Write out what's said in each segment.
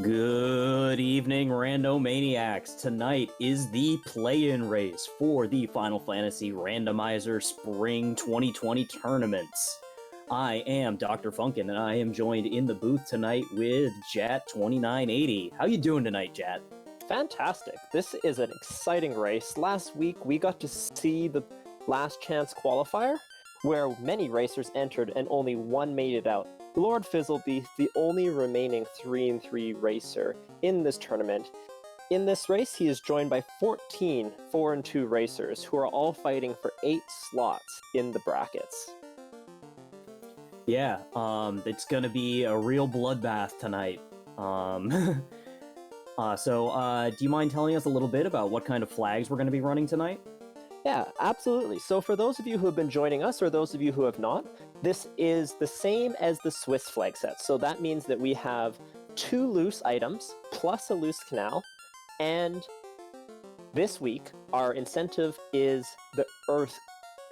Good evening, Randomaniacs. Tonight is the play-in race for the Final Fantasy Randomizer Spring 2020 tournaments. I am Dr. Funkin, and I am joined in the booth tonight with Jat2980. How you doing tonight, Jat? Fantastic. This is an exciting race. Last week, we got to see the last chance qualifier, where many racers entered and only one made it out. Lord Fizzleby, the only remaining 3-3 racer in this tournament. In this race, he is joined by 14 4-2 racers who are all fighting for 8 slots in the brackets. Yeah, it's gonna be a real bloodbath tonight. Do you mind telling us a little bit about what kind of flags we're going to be running tonight? Yeah, absolutely. So for those of you who have been joining us, or those of you who have not, this is the same as the Swiss flag set. So that means that we have 2 loose items, plus a loose canal, and this week, our incentive is the Earth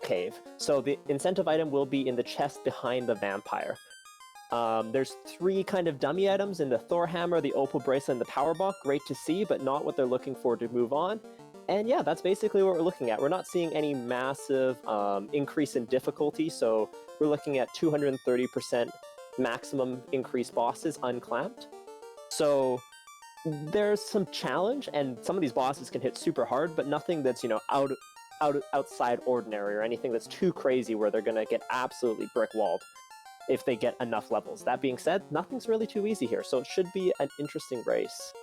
Cave. So the incentive item will be in the chest behind the vampire. There's 3 kind of dummy items in the Thor Hammer, the Opal Bracelet, and the Power Block. Great to see, but not what they're looking for to move on. And yeah, that's basically what we're looking at. We're not seeing any massive increase in difficulty, so we're looking at 230% maximum increased bosses unclamped. So there's some challenge, and some of these bosses can hit super hard, but nothing that's, outside ordinary or anything that's too crazy where they're gonna get absolutely brick-walled if they get enough levels. That being said, nothing's really too easy here, so it should be an interesting race.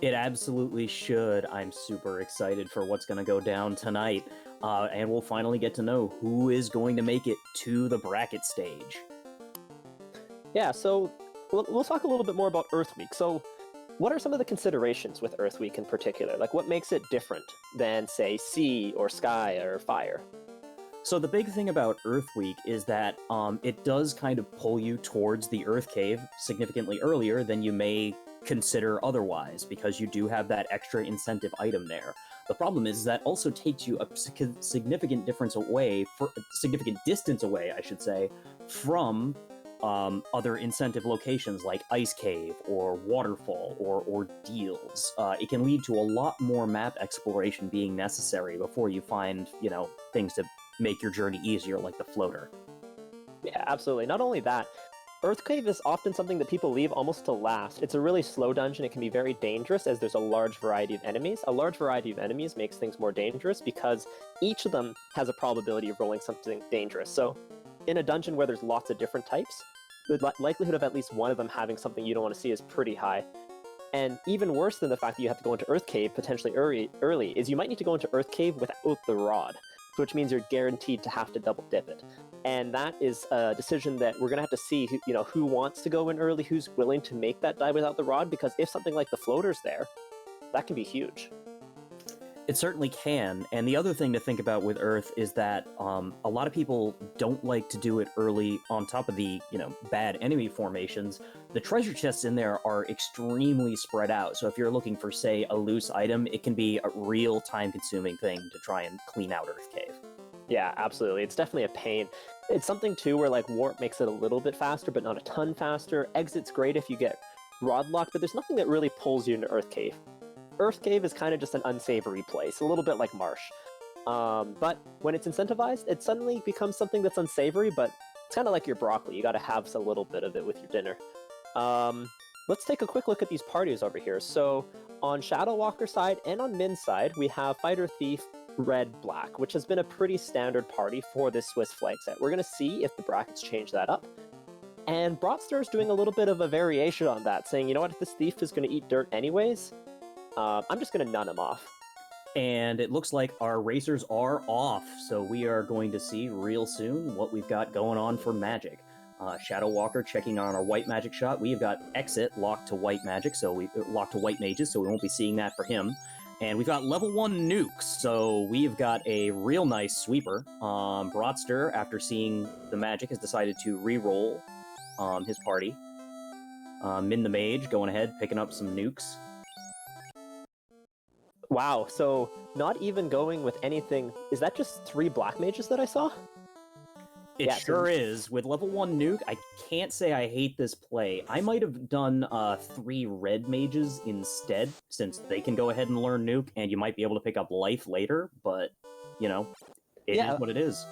It absolutely should. I'm super excited for what's going to go down tonight, and we'll finally get to know who is going to make it to the bracket stage. Yeah, so we'll talk a little bit more about Earth Week. So what are some of the considerations with Earth Week in particular? Like, what makes it different than, say, Sea or Sky or Fire? So the big thing about Earth Week is that it does kind of pull you towards the Earth Cave significantly earlier than you may consider otherwise, because you do have that extra incentive item there. The problem is that also takes you a significant distance away, I should say, from other incentive locations like Ice Cave or Waterfall or Ordeals. It can lead to a lot more map exploration being necessary before you find, things to make your journey easier, like the floater. Yeah, absolutely. Not only that, Earth Cave is often something that people leave almost to last. It's a really slow dungeon. It can be very dangerous as there's a large variety of enemies. A large variety of enemies makes things more dangerous because each of them has a probability of rolling something dangerous. So in a dungeon where there's lots of different types, the likelihood of at least one of them having something you don't want to see is pretty high. And even worse than the fact that you have to go into Earth Cave potentially early is you might need to go into Earth Cave without the rod, which means you're guaranteed to have to double dip it. And that is a decision that we're going to have to see who wants to go in early, who's willing to make that dive without the rod, because if something like the floater's there, that can be huge. It certainly can, and the other thing to think about with Earth is that a lot of people don't like to do it early on top of the, bad enemy formations. The treasure chests in there are extremely spread out, so if you're looking for, say, a loose item, it can be a real time-consuming thing to try and clean out Earth Cave. Yeah, absolutely. It's definitely a pain. It's something, too, where, Warp makes it a little bit faster, but not a ton faster. Exit's great if you get rod locked, but there's nothing that really pulls you into Earth Cave. Earth Cave is kind of just an unsavory place, a little bit like Marsh. But when it's incentivized, it suddenly becomes something that's unsavory, but it's kind of like your broccoli. You gotta have a little bit of it with your dinner. Let's take a quick look at these parties over here. So, on Shadow Walker side and on Min's side, we have Fighter Thief, Red, Black, which has been a pretty standard party for this Swiss flag set. We're gonna see if the brackets change that up. And Brodstar is doing a little bit of a variation on that, saying, you know what, if this thief is gonna eat dirt anyways, I'm just going to nun him off. And it looks like our racers are off, so we are going to see real soon what we've got going on for magic. Shadow Walker checking on our white magic shot. We've got Exit locked to white magic, so we locked to white mages, so we won't be seeing that for him. And we've got level 1 nukes, so we've got a real nice sweeper. Broadster, after seeing the magic, has decided to re-roll his party. Min the Mage going ahead, picking up some nukes. Wow, so not even going with anything. Is that just 3 black mages that I saw? It Yeah, so sure is. With level 1 nuke, I can't say I hate this play. I might have done 3 red mages instead, since they can go ahead and learn nuke, and you might be able to pick up life later, but, you know, it is what it is.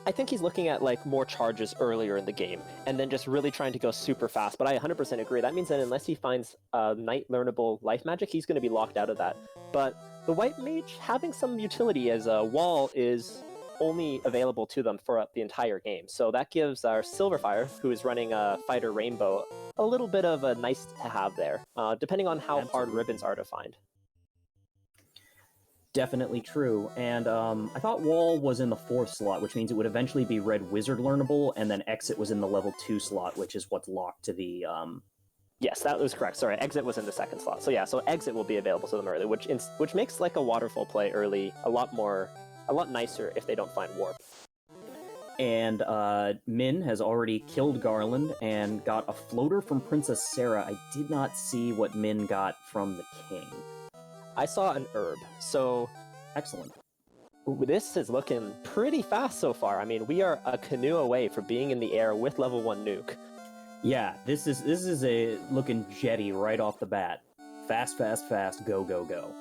I think he's looking at like more charges earlier in the game, and then just really trying to go super fast. But I 100% agree. That means that unless he finds knight learnable life magic, he's going to be locked out of that. But the white mage having some utility as a wall is only available to them for the entire game. So that gives our Silverfire, who is running a Fighter Rainbow, a little bit of a nice to have there, depending on how hard ribbons are to find. Definitely true. And I thought Wall was in the 4th slot, which means it would eventually be Red Wizard learnable, and then Exit was in the level 2 slot, which is what's locked to the... Yes, that was correct. Sorry, Exit was in the 2nd slot. So yeah, so Exit will be available to them early, which makes like a waterfall play early a lot nicer if they don't find Warp. And Min has already killed Garland and got a floater from Princess Sarah. I did not see what Min got from the King. I saw an herb, so... Excellent. This is looking pretty fast so far. I mean, we are a canoe away from being in the air with level 1 nuke. Yeah, this is a looking jetty right off the bat. Fast, fast, fast, go, go, go.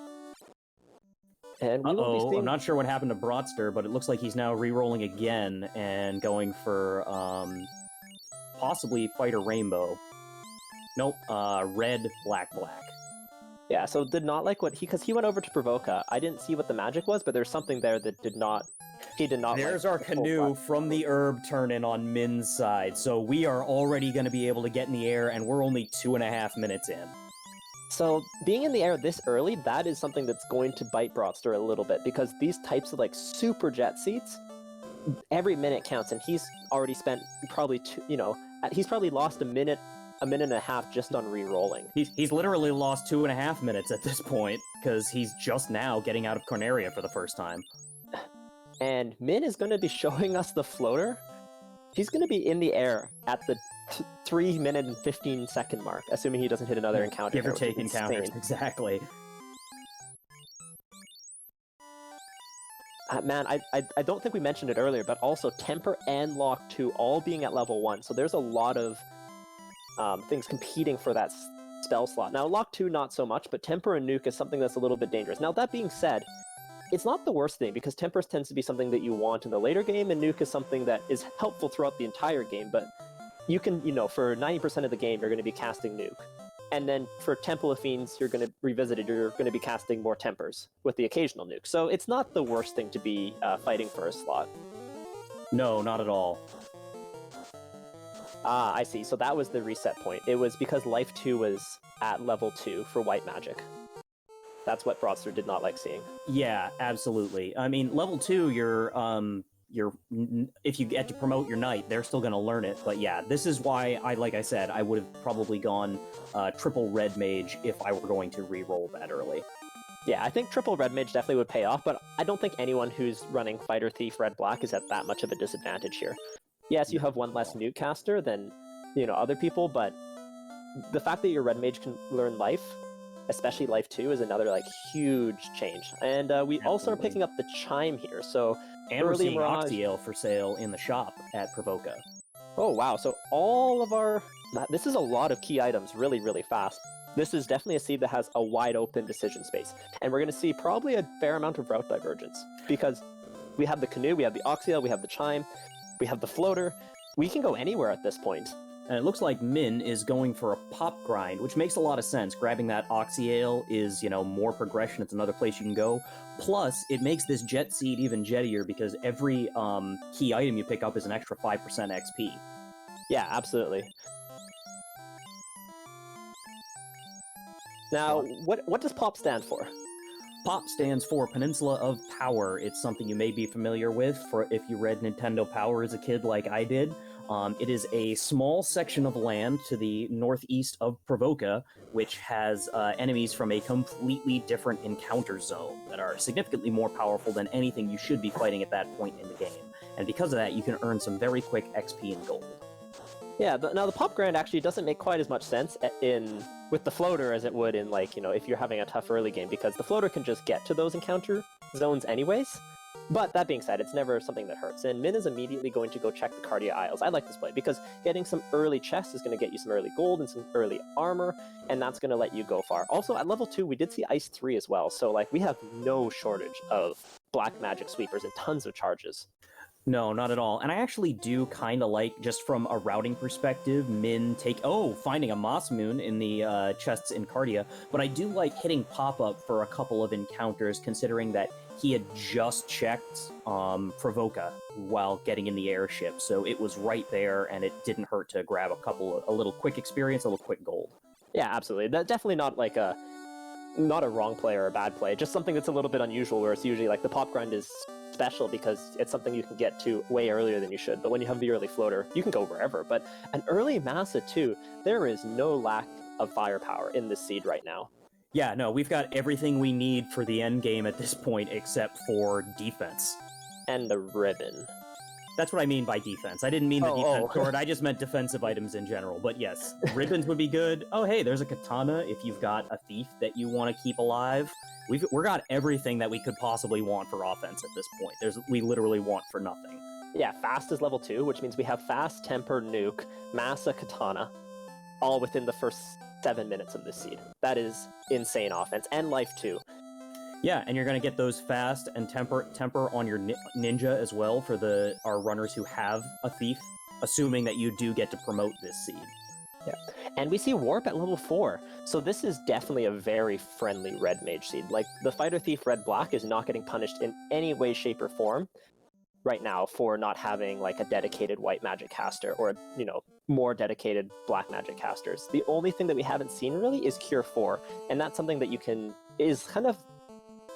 And we will be seeing... I'm not sure what happened to Brotster, but it looks like he's now re-rolling again and going for possibly Fighter Rainbow. Nope, red, black, black. Yeah, so did not like what because he went over to Provoca. I didn't see what the magic was, but there's something there that he did not There's like our canoe from the herb turn-in on Min's side, so we are already going to be able to get in the air, and we're only 2.5 minutes in. So being in the air this early, that is something that's going to bite Brotster a little bit, because these types of like super jet seats, every minute counts, and he's already spent probably he's probably lost a minute and a half just on re-rolling. He's literally lost 2.5 minutes at this point, because he's just now getting out of Corneria for the first time. And Min is going to be showing us the floater. He's going to be in the air at the 3 minute and 15 second mark, assuming he doesn't hit another encounter. Give or take encounters, exactly. Man, I don't think we mentioned it earlier, but also Temper and Lock 2 all being at level 1, so there's a lot of things competing for that spell slot. Now, Lock 2 not so much, but Temper and Nuke is something that's a little bit dangerous. Now, that being said, it's not the worst thing, because Temper tends to be something that you want in the later game, and Nuke is something that is helpful throughout the entire game, but you can, for 90% of the game, you're going to be casting Nuke. And then for Temple of Fiends, you're going to revisit it, you're going to be casting more Tempers with the occasional Nuke. So it's not the worst thing to be fighting for a slot. No, not at all. Ah, I see. So that was the reset point. It was because Life 2 was at level 2 for White Magic. That's what Brotster did not like seeing. Yeah, absolutely. I mean, level 2, if you get to promote your knight, they're still going to learn it. But yeah, this is why, like I said, I would have probably gone triple red mage if I were going to re-roll that early. Yeah, I think triple red mage definitely would pay off, but I don't think anyone who's running Fighter Thief Red Black is at that much of a disadvantage here. Yes, you have one less nuke caster than, other people, but the fact that your red mage can learn life, especially life 2, is another huge change. And we also are picking up the chime here, so and we're seeing Oxyale for sale in the shop at Provoca. Oh wow, so all of this is a lot of key items really, really fast. This is definitely a seed that has a wide open decision space, and we're going to see probably a fair amount of route divergence, because we have the canoe, we have the Oxyale, we have the chime, we have the floater. We can go anywhere at this point. And it looks like Min is going for a pop grind, which makes a lot of sense. Grabbing that Oxyale is, more progression. It's another place you can go. Plus, it makes this jet seed even jettier because every key item you pick up is an extra 5% XP. Yeah, absolutely. Now, what does POP stand for? POP stands for Peninsula of Power. It's something you may be familiar with for if you read Nintendo Power as a kid like I did. It is a small section of land to the northeast of Provoca, which has enemies from a completely different encounter zone that are significantly more powerful than anything you should be fighting at that point in the game. And because of that, you can earn some very quick XP and gold. Yeah, now the Pop Grind actually doesn't make quite as much sense with the floater as it would in, if you're having a tough early game, because the floater can just get to those encounter zones anyways. But that being said, it's never something that hurts. And Min is immediately going to go check the Cardia Isles. I like this play because getting some early chests is going to get you some early gold and some early armor, and that's going to let you go far. Also, at level 2, we did see Ice 3 as well. So, like, we have no shortage of black magic sweepers and tons of charges. No, not at all. And I actually do kind of like, just from a routing perspective, finding a Moss Moon in the chests in Cardia, but I do like hitting pop-up for a couple of encounters, considering that he had just checked Provoca while getting in the airship, so it was right there, and it didn't hurt to grab a little quick experience, a little quick gold. Yeah, absolutely. That's definitely not like not a wrong play or a bad play, just something that's a little bit unusual, where it's usually like the pop grind is special because it's something you can get to way earlier than you should. But when you have the early floater, you can go wherever. But an early Massa too, there is no lack of firepower in this seed right now. Yeah, no, we've got everything we need for the end game at this point, except for defense. And the ribbon. That's what I mean by defense. I didn't mean the defense sword, I just meant defensive items in general. But yes, ribbons would be good. Oh, hey, there's a katana if you've got a thief that you want to keep alive. We've got everything that we could possibly want for offense at this point. We literally want for nothing. Yeah, fast is level 2, which means we have fast, temper, nuke, massa, katana, all within the first 7 minutes of this seed. That is insane offense, and life too. Yeah, and you're going to get those fast and temper on your ninja as well for our runners who have a thief, assuming that you do get to promote this seed. Yeah, and we see warp at level 4, so this is definitely a very friendly red mage seed. Like, the fighter thief red-black is not getting punished in any way, shape, or form right now for not having like a dedicated white magic caster or, you know, more dedicated black magic casters. The only thing that we haven't seen really is Cure 4, and that's something that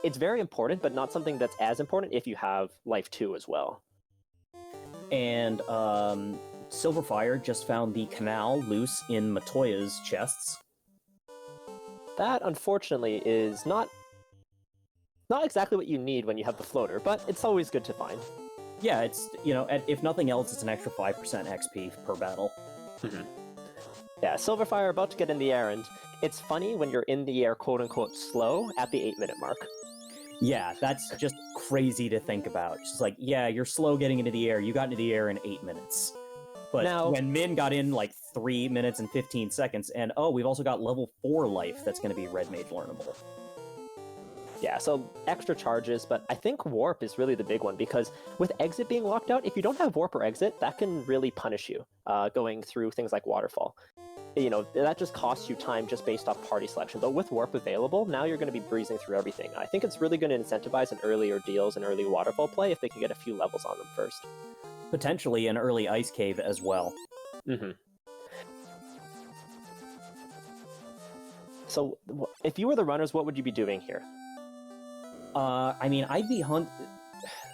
it's very important, but not something that's as important if you have Life 2 as well. And Silverfire just found the canal loose in Matoya's chests. That, unfortunately, is not exactly what you need when you have the floater, but it's always good to find. Yeah, it's, you know, if nothing else, it's an extra 5% XP per battle. Mm-hmm. Yeah, Silverfire about to get in the air, and it's funny when you're in the air, quote-unquote, slow at the 8-minute mark. Yeah, that's just crazy to think about. Just like, yeah, you're slow getting into the air. You got into the air in 8 minutes. But now, when Min got in like 3 minutes and 15 seconds, and we've also got level 4 life that's going to be Red Mage learnable. Yeah, so extra charges, but I think Warp is really the big one, because with Exit being locked out, if you don't have Warp or Exit, that can really punish you going through things like Waterfall. You know, that just costs you time just based off party selection. But with Warp available, now you're going to be breezing through everything. I think it's really going to incentivize an earlier deals and early Waterfall play if they can get a few levels on them first. Potentially an early Ice Cave as well. Mm-hmm. So, if you were the runners, what would you be doing here? I mean, I'd be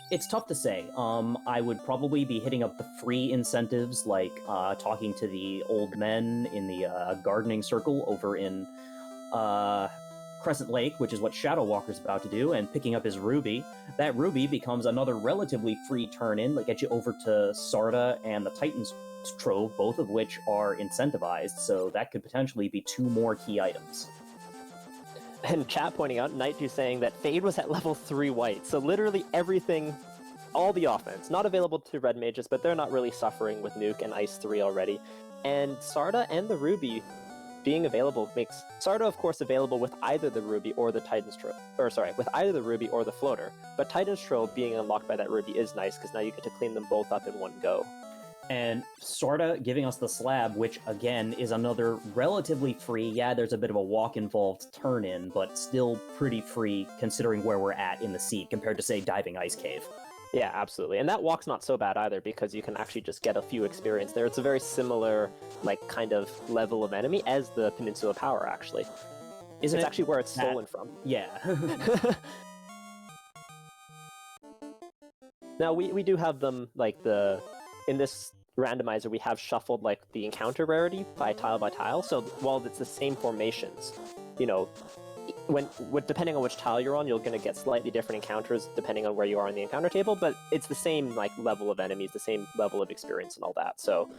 It's tough to say. I would probably be hitting up the free incentives, like talking to the old men in the gardening circle over in Crescent Lake, which is what Shadow Walker's about to do, and picking up his ruby. That ruby becomes another relatively free turn-in that gets you over to Sarda and the Titan's Trove, both of which are incentivized, so that could potentially be 2 more key items. And chat pointing out, Night2 saying that Fade was at level 3 white, so literally everything, all the offense, not available to red mages, but they're not really suffering with Nuke and Ice 3 already. And Sarda and the Ruby being available makes Sarda, of course, available with either the Ruby or the Titan's Trove, with either the Ruby or the Floater. But Titan's Trove being unlocked by that Ruby is nice, because now you get to clean them both up in one go. And Sarda giving us the slab, which, again, is another relatively free, yeah, there's a bit of a walk-involved turn-in, but still pretty free considering where we're at in the seed compared to, say, Diving Ice Cave. Yeah, absolutely. And that walk's not so bad either, because you can actually just get a few experience there. It's a very similar, like, kind of level of enemy as the Peninsula Power, actually. It's actually where it's stolen from. Yeah. Now, we do have them, like, in this randomizer, we have shuffled like the encounter rarity by tile, so while it's the same formations, you know, depending on which tile you're on, you're going to get slightly different encounters depending on where you are on the encounter table, but it's the same like level of enemies, the same level of experience and all that. So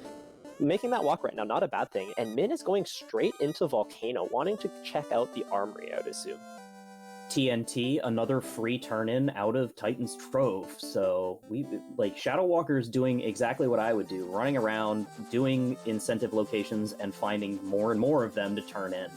making that walk right now, not a bad thing. And Min is going straight into Volcano, wanting to check out the armory, I would assume. TNT, another free turn-in out of Titan's Trove. So Shadow Walker's doing exactly what I would do, running around, doing incentive locations, and finding more and more of them to turn in.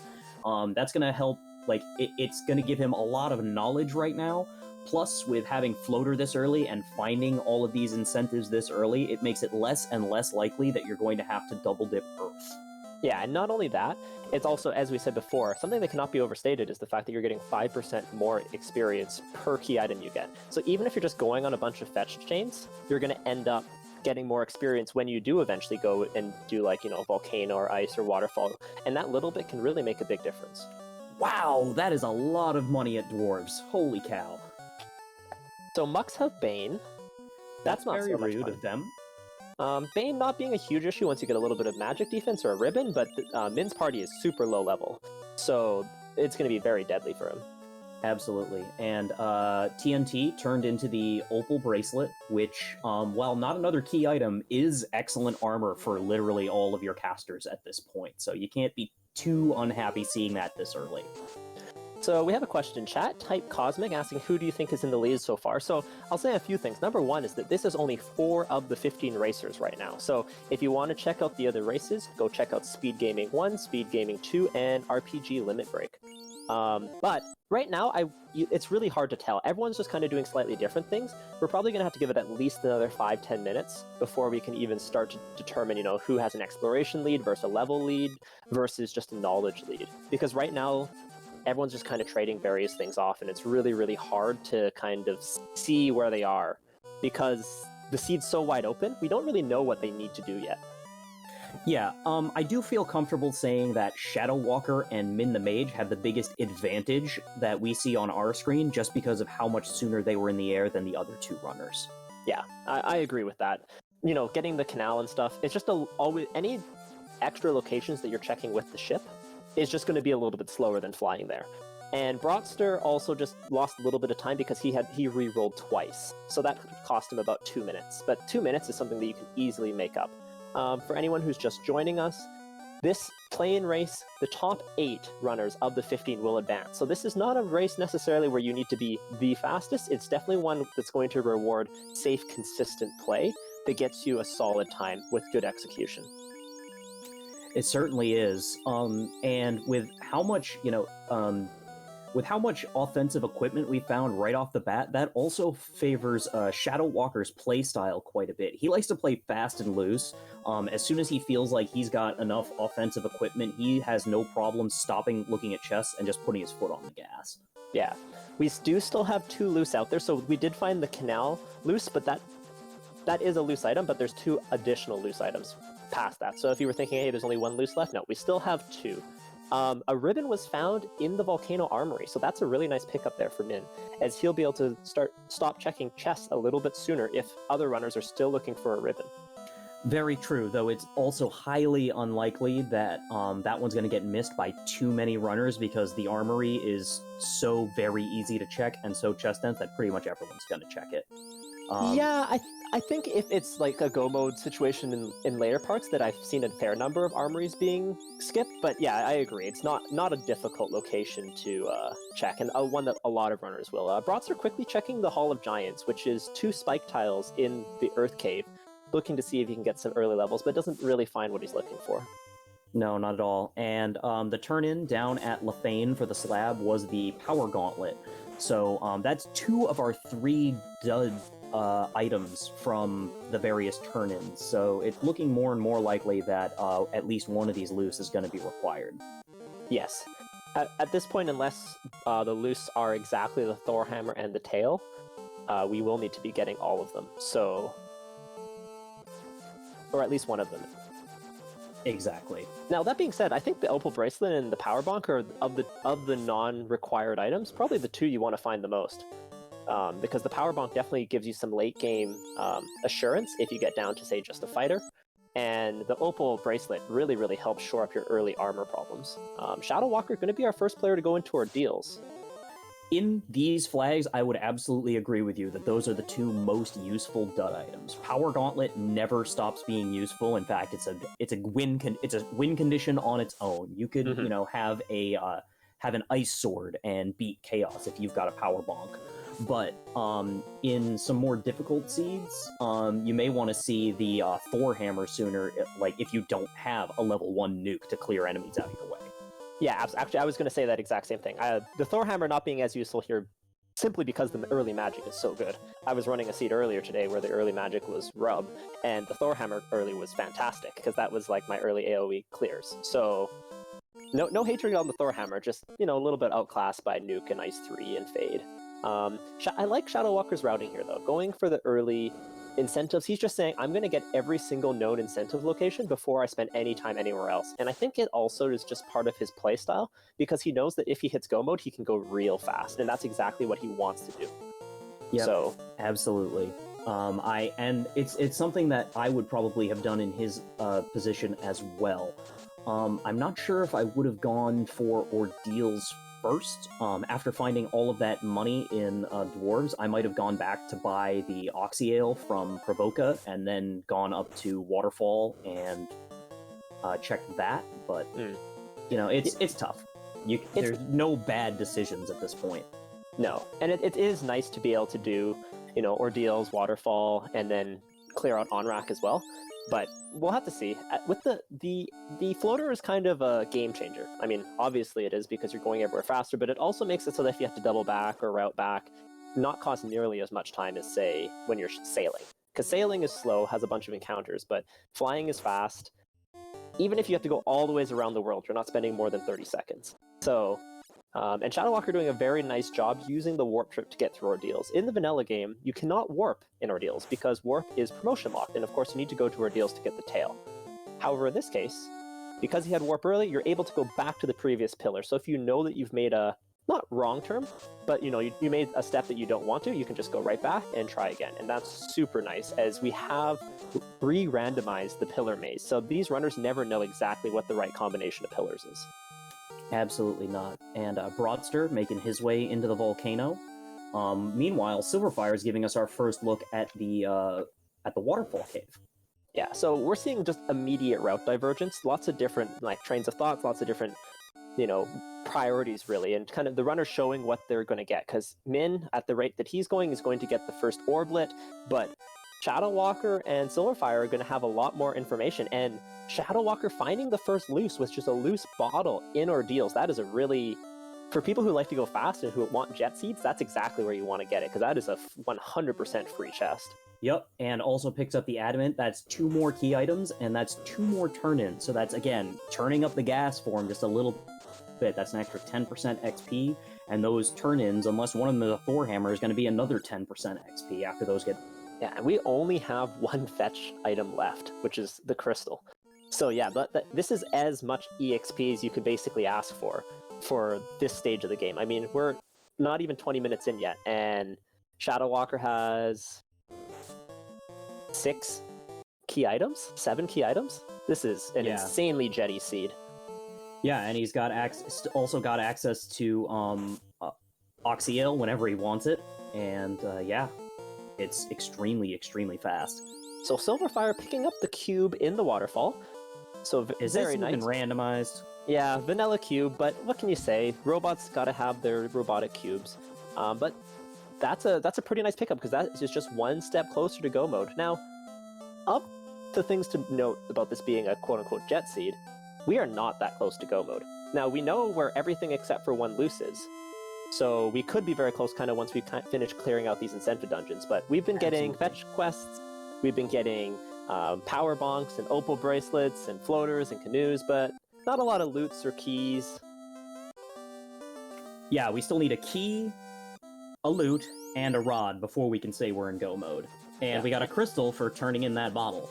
That's going to help, it's going to give him a lot of knowledge right now. Plus, with having Floater this early and finding all of these incentives this early, it makes it less and less likely that you're going to have to double dip Earth. Yeah, and not only that, it's also, as we said before, something that cannot be overstated is the fact that you're getting 5% more experience per key item you get. So even if you're just going on a bunch of fetch chains, you're going to end up getting more experience when you do eventually go and do volcano or ice or waterfall. And that little bit can really make a big difference. Wow, that is a lot of money at Dwarves. Holy cow. So Mucks have Bane. That's not very so much rude fun. of them. Bane not being a huge issue once you get a little bit of magic defense or a ribbon, but Min's party is super low level, so it's going to be very deadly for him. Absolutely. And TNT turned into the Opal Bracelet, which, while not another key item, is excellent armor for literally all of your casters at this point. So you can't be too unhappy seeing that this early. So we have a question in chat, Type Cosmic, asking who do you think is in the lead so far? So I'll say a few things. Number one is that this is only 4 of the 15 racers right now. So if you want to check out the other races, go check out Speed Gaming 1, Speed Gaming 2, and RPG Limit Break. But right now, it's really hard to tell. Everyone's just kind of doing slightly different things. We're probably going to have to give it at least another 5-10 minutes before we can even start to determine, who has an exploration lead versus a level lead versus just a knowledge lead. Because right now, everyone's just kind of trading various things off, and it's really, really hard to kind of see where they are because the seed's so wide open. We don't really know what they need to do yet. Yeah, I do feel comfortable saying that Shadow Walker and Min the Mage have the biggest advantage that we see on our screen just because of how much sooner they were in the air than the other 2 runners. Yeah, I agree with that. Getting the canal and stuff, it's just always any extra locations that you're checking with the ship is just going to be a little bit slower than flying there. And Broadster also just lost a little bit of time because he re-rolled twice. So that cost him about 2 minutes. But 2 minutes is something that you can easily make up. For anyone who's just joining us, this play-in race, the top 8 runners of the 15 will advance. So this is not a race necessarily where you need to be the fastest. It's definitely one that's going to reward safe, consistent play that gets you a solid time with good execution. It certainly is. And with how much, with how much offensive equipment we found right off the bat, that also favors Shadow Walker's playstyle quite a bit. He likes to play fast and loose. As soon as he feels like he's got enough offensive equipment, he has no problem stopping, looking at chests, and just putting his foot on the gas. Yeah. We do still have 2 loose out there, so we did find the canal loose, but that is a loose item, but there's 2 additional loose items past that. So if you were thinking, hey, there's only 1 loose left, no, we still have 2. A ribbon was found in the Volcano Armory, so that's a really nice pickup there for Min, as he'll be able to stop checking chests a little bit sooner if other runners are still looking for a ribbon. Very true, though it's also highly unlikely that that one's going to get missed by too many runners because the Armory is so very easy to check and so chest dense that pretty much everyone's going to check it. Yeah, I think if it's like a go mode situation in later parts that I've seen a fair number of armories being skipped, but yeah, I agree. It's not a difficult location to check, and one that a lot of runners will. Brots are quickly checking the Hall of Giants, which is 2 spike tiles in the Earth Cave, looking to see if he can get some early levels, but doesn't really find what he's looking for. No, not at all. And the turn-in down at Lefane for the slab was the Power Gauntlet. So that's 2 of our 3 dud items from the various turn-ins. So it's looking more and more likely that at least one of these loose is going to be required. Yes. At this point, unless the loose are exactly the Thor Hammer and the tail, we will need to be getting all of them. So, or at least one of them. Exactly. Now, that being said, I think the Opal Bracelet and the Power Bonk are, of the non-required items, probably the 2 you want to find the most. Because the Power Bonk definitely gives you some late-game assurance if you get down to, say, just a fighter. And the Opal Bracelet really, really helps shore up your early armor problems. Shadow Walker is going to be our first player to go into Ordeals. In these flags, I would absolutely agree with you that those are the 2 most useful dud items. Power Gauntlet never stops being useful. In fact, it's a win condition on its own. You could have have an ice sword and beat chaos if you've got a power bonk. But in some more difficult seeds, you may want to see the Thor hammer sooner, like if you don't have a level 1 nuke to clear enemies out of your way. Yeah, actually, I was going to say that exact same thing. The Thor hammer not being as useful here simply because the early magic is so good. I was running a seed earlier today where the early magic was Rub, and the Thor hammer early was fantastic because that was like my early AoE clears. So no hatred on the Thor hammer, just a little bit outclassed by Nuke and Ice 3 and Fade. I like Shadow Walker's routing here though, going for the early incentives. He's just saying, I'm going to get every single known incentive location before I spend any time anywhere else. And I think it also is just part of his playstyle because he knows that if he hits go mode, he can go real fast. And that's exactly what he wants to do. Yeah, so absolutely. And it's something that I would probably have done in his position as well. I'm not sure if I would have gone for Ordeals first. After finding all of that money in Dwarves, I might have gone back to buy the Oxyale from Provoca and then gone up to Waterfall and checked that. But, it's tough. There's no bad decisions at this point. No, and it is nice to be able to do, Ordeals, Waterfall, and then clear out on-rack as well. But we'll have to see. With the floater is kind of a game changer. I mean, obviously it is because you're going everywhere faster, but it also makes it so that if you have to double back or route back, not cost nearly as much time as, say, when you're sailing. Because sailing is slow, has a bunch of encounters, but flying is fast. Even if you have to go all the ways around the world, you're not spending more than 30 seconds. So, and Shadow Walker doing a very nice job using the warp trip to get through Ordeals. In the vanilla game, you cannot warp in Ordeals because warp is promotion locked, and of course you need to go to Ordeals to get the tail. However, in this case, because he had warp early, you're able to go back to the previous pillar. So if you know that you've made a, not wrong turn, but you made a step that you don't want to, you can just go right back and try again. And that's super nice, as we have re-randomized the pillar maze. So these runners never know exactly what the right combination of pillars is. Absolutely not. And Broadster making his way into the volcano. Meanwhile, Silverfire is giving us our first look at the waterfall cave. Yeah, so we're seeing just immediate route divergence, lots of different trains of thoughts, lots of different priorities really, and kind of the runners showing what they're going to get. Because Min, at the rate that he's going, is going to get the first orblet, but Shadow Walker and Silverfire are going to have a lot more information, and Shadow Walker finding the first loose, which is a loose bottle in Ordeals, that is a really, for people who like to go fast and who want jet seeds, that's exactly where you want to get it, because that is a 100% free chest. Yep, and also picks up the Adamant. That's 2 more key items, and that's 2 more turn-ins. So that's, again, turning up the gas for him just a little bit. That's an extra 10% XP, and those turn-ins, unless one of them is a Thor hammer, is going to be another 10% XP after those get... Yeah, and we only have 1 fetch item left, which is the crystal. So yeah, this is as much EXP as you could basically ask for this stage of the game. I mean, we're not even 20 minutes in yet, and Shadow Walker has 6 key items? 7 key items? This is an insanely jetty seed. Yeah, and he's got also got access to Oxyale whenever he wants it, and it's extremely, extremely fast. So Silverfire picking up the cube in the waterfall. So is very this nice. Even randomized? Yeah, vanilla cube, but what can you say? Robots gotta have their robotic cubes. But that's a pretty nice pickup, because that is just 1 step closer to go mode. Now, up to things to note about this being a quote-unquote jet seed, we are not that close to go mode. Now, we know where everything except for 1 loose is, so we could be very close kind of once we finish clearing out these incentive dungeons, but we've been getting fetch quests, we've been getting power bonks and opal bracelets and floaters and canoes, but not a lot of loots or keys. Yeah, we still need a key, a loot, and a rod before we can say we're in go mode. And we got a crystal for turning in that bottle.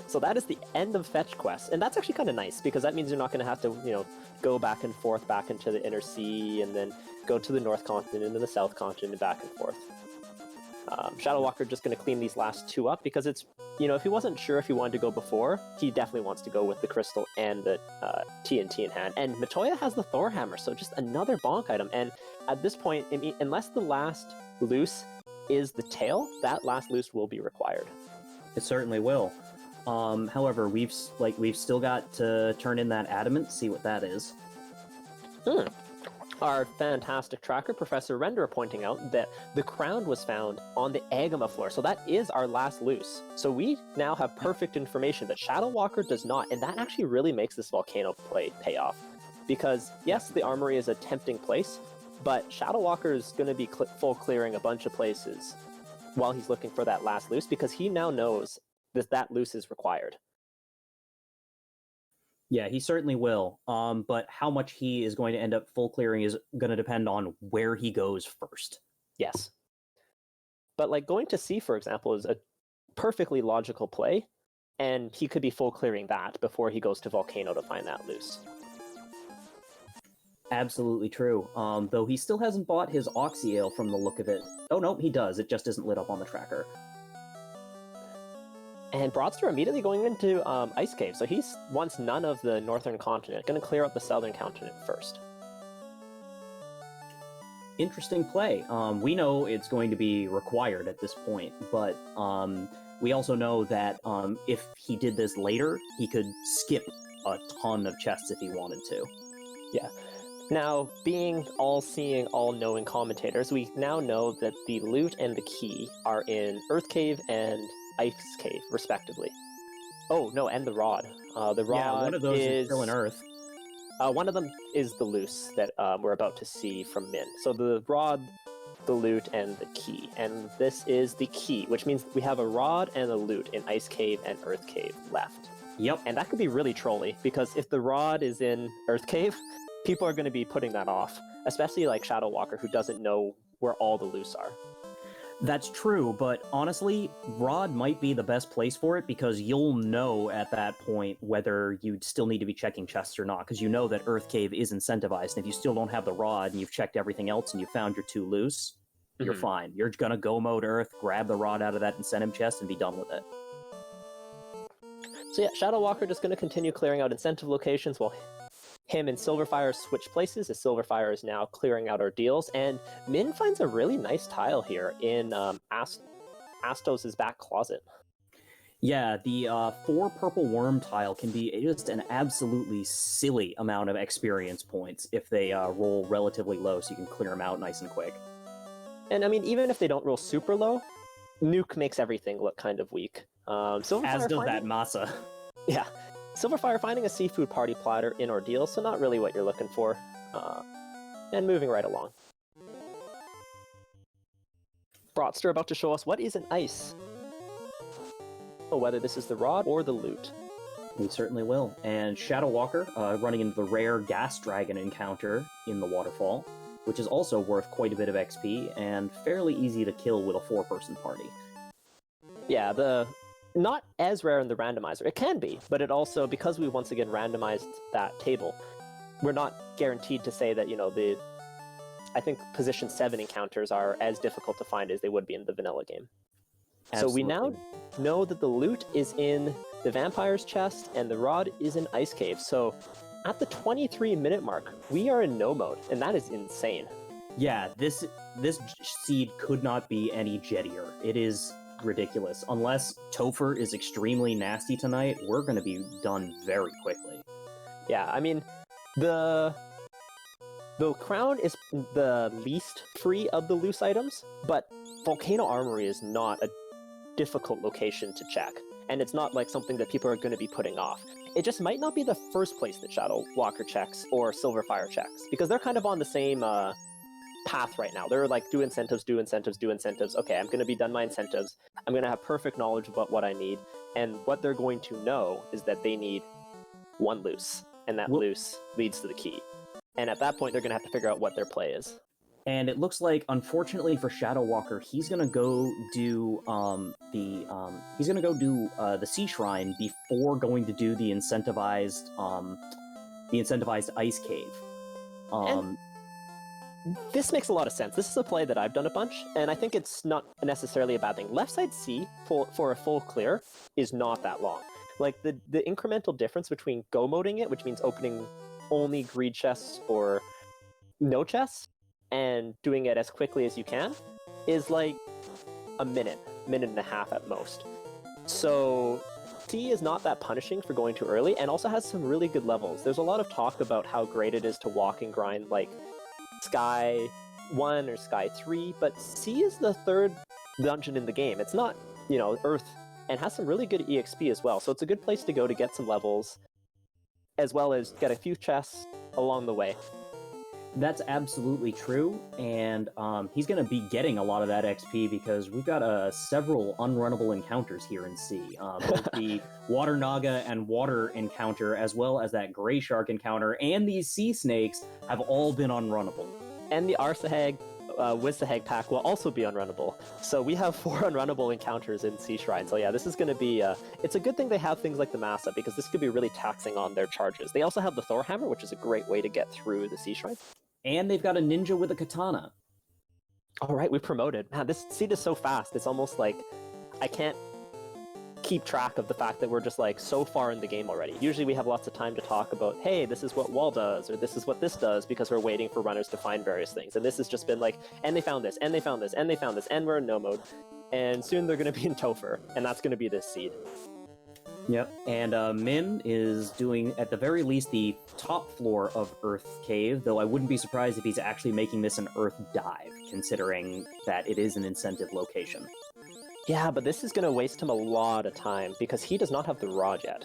So that is the end of fetch quests, and that's actually kind of nice, because that means you're not going to have to, go back and forth back into the inner sea, and then go to the north continent and then the south continent and back and forth. Shadow Walker just going to clean these last 2 up, because it's, if he wasn't sure if he wanted to go before, he definitely wants to go with the crystal and the TNT in hand. And Matoya has the Thor hammer, so just another bonk item. And at this point, I mean, unless the last loose is the tail, that last loose will be required. It certainly will. However, we've still got to turn in that Adamant, see what that is. our fantastic tracker, Professor Renderer, pointing out that the crown was found on the Agama floor. So that is our last loose. So we now have perfect information that Shadow Walker does not, and that actually really makes this volcano play pay off. Because, yes, the armory is a tempting place, but Shadow Walker is going to be full clearing a bunch of places while he's looking for that last loose, because he now knows that that loose is required. Yeah, he certainly will. But how much he is going to end up full clearing is going to depend on where he goes first. Yes. But like going to C, for example, is a perfectly logical play, and he could be full clearing that before he goes to Volcano to find that loose. Absolutely true. Though he still hasn't bought his Oxy Ale from the look of it. Oh, no, he does. It just isn't lit up on the tracker. And Broadster immediately going into Ice Cave, so he wants none of the northern continent. Going to clear out the southern continent first. Interesting play. We know it's going to be required at this point, but we also know that if he did this later, he could skip a ton of chests if he wanted to. Yeah. Now, being all-seeing, all-knowing commentators, we now know that the loot and the key are in Earth Cave and Ice Cave, respectively. Oh, no, and the rod. The rod yeah, one of those is still in Earth. One of them is the loose that we're about to see from Min. So the rod, the loot, and the key. And this is the key, which means we have a rod and a loot in Ice Cave and Earth Cave left. Yep. And that could be really trolly, because if the rod is in Earth Cave, people are going to be putting that off, especially like Shadow Walker, who doesn't know where all the loose are. That's true, but honestly, Rod might be the best place for it, because you'll know at that point whether you'd still need to be checking chests or not, because you know that Earth Cave is incentivized, and if you still don't have the Rod and you've checked everything else and you found your 2 loose, you're fine. You're gonna go mode Earth, grab the Rod out of that incentive chest, and be done with it. So yeah, Shadow Walker just going to continue clearing out incentive locations while him and Silverfire switch places, as Silverfire is now clearing out our deals, and Min finds a really nice tile here in Astos' back closet. Yeah, the 4 purple worm tile can be just an absolutely silly amount of experience points if they roll relatively low, so you can clear them out nice and quick. And I mean, even if they don't roll super low, Nuke makes everything look kind of weak. As does that masa. Yeah. Silverfire finding a seafood party platter in Ordeal, so not really what you're looking for. And moving right along. Broadster about to show us what is an ice. Whether this is the rod or the loot. We certainly will. And Shadow Walker running into the rare gas dragon encounter in the waterfall, which is also worth quite a bit of XP and fairly easy to kill with a 4-person party. Yeah, not as rare in the randomizer. It can be, but it also, because we once again randomized that table, we're not guaranteed to say that, I think position 7 encounters are as difficult to find as they would be in the vanilla game. Absolutely. So we now know that the loot is in the vampire's chest and the rod is in Ice Cave. So at the 23-minute mark, we are in no mode, and that is insane. Yeah, this seed could not be any jettier. It is ridiculous. Unless Topher is extremely nasty tonight, we're going to be done very quickly. Yeah, I mean, the crown is the least free of the loose items, but Volcano Armory is not a difficult location to check, and it's not like something that people are going to be putting off. It just might not be the first place that Shadow Walker checks or Silverfire checks, because they're kind of on the same path right now. They're like, do incentives, do incentives, do incentives. Okay, I'm going to be done my incentives. I'm going to have perfect knowledge about what I need, and what they're going to know is that they need 1 loose, and that loose leads to the key. And at that point, they're going to have to figure out what their play is. And it looks like, unfortunately for Shadow Walker, he's gonna go do the Sea Shrine before going to do the incentivized Ice Cave. And this makes a lot of sense. This is a play that I've done a bunch, and I think it's not necessarily a bad thing. Left side C for a full clear is not that long. Like the incremental difference between go moding it, which means opening only greed chests or no chests, and doing it as quickly as you can, is like a minute and a half at most. So C is not that punishing for going too early, and also has some really good levels. There's a lot of talk about how great it is to walk and grind like Sky 1 or Sky 3, but C is the third dungeon in the game. It's not, Earth, and has some really good EXP as well. So it's a good place to go to get some levels, as well as get a few chests along the way. That's absolutely true, and he's going to be getting a lot of that XP because we've got several unrunnable encounters here in C. Both the Water Naga and Water encounter, as well as that Gray Shark encounter, and these Sea Snakes have all been unrunnable. And the Arsahag, Wisahag pack will also be unrunnable. So we have 4 unrunnable encounters in Sea Shrine. So yeah, this is going to be... it's a good thing they have things like the Massa, because this could be really taxing on their charges. They also have the Thor Hammer, which is a great way to get through the Sea Shrine. And they've got a ninja with a katana. All right, we promoted. Man, this seed is so fast. It's almost like I can't keep track of the fact that we're just like so far in the game already. Usually we have lots of time to talk about, hey, this is what wall does, or this is what this does, because we're waiting for runners to find various things. And this has just been like, and they found this, and they found this, and they found this, and we're in no mode. And soon they're going to be in Topher, and that's going to be this seed. Yep, and Min is doing, at the very least, the top floor of Earth Cave, though I wouldn't be surprised if he's actually making this an Earth Dive, considering that it is an incentive location. Yeah, but this is going to waste him a lot of time, because he does not have the rod yet.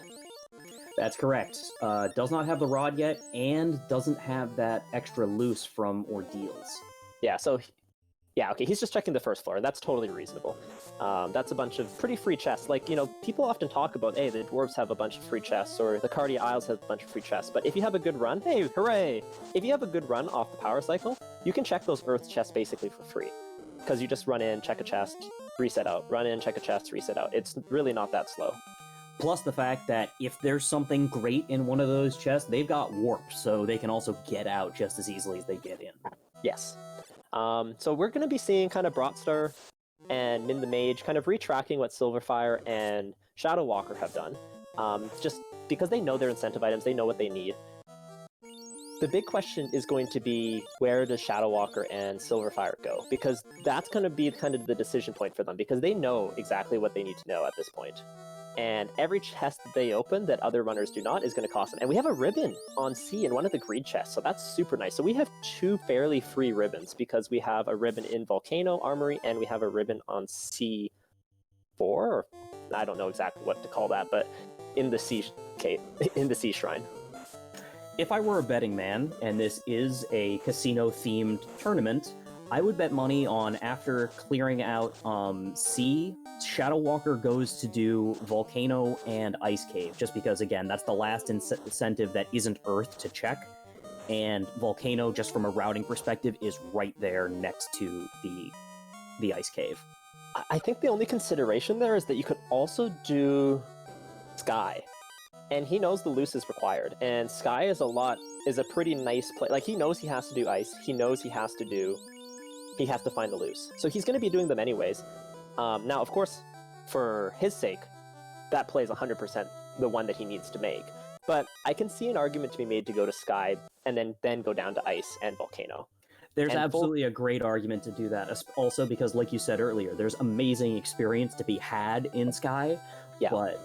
That's correct. Does not have the rod yet, and doesn't have that extra loose from Ordeals. Yeah, so... Yeah, okay, he's just checking the first floor, and that's totally reasonable. That's a bunch of pretty free chests. Like, people often talk about, hey, the dwarves have a bunch of free chests, or the Cardia Isles have a bunch of free chests, but if you have a good run, hey, hooray! If you have a good run off the power cycle, you can check those Earth chests basically for free. Because you just run in, check a chest, reset out. Run in, check a chest, reset out. It's really not that slow. Plus the fact that if there's something great in one of those chests, they've got warp, so they can also get out just as easily as they get in. Yes. So we're going to be seeing kind of Brotstar and Min the Mage kind of retracking what Silverfire and Shadow Walker have done. Just because they know their incentive items, they know what they need. The big question is going to be, where does Shadow Walker and Silverfire go? Because that's going to be kind of the decision point for them, because they know exactly what they need to know at this point. And every chest that they open that other runners do not is going to cost them. And we have a ribbon on C in one of the greed chests, so that's super nice. So we have 2 fairly free ribbons, because we have a ribbon in Volcano Armory, and we have a ribbon on C4, or I don't know exactly what to call that, but in the C Shrine. If I were a betting man, and this is a casino-themed tournament, I would bet money on, after clearing out C, Shadow Walker goes to do Volcano and Ice Cave, just because, again, that's the last incentive that isn't Earth to check, and Volcano, just from a routing perspective, is right there next to the Ice Cave. I think the only consideration there is that you could also do Sky. And he knows the loose is required, and Sky is a pretty nice place. Like, he knows he has to do Ice, he knows he has to find the loose. So he's going to be doing them anyways. Now, of course, for his sake, that play is 100% the one that he needs to make. But I can see an argument to be made to go to Sky, and then go down to Ice and Volcano. There's absolutely a great argument to do that, also because, like you said earlier, there's amazing experience to be had in Sky, yeah. But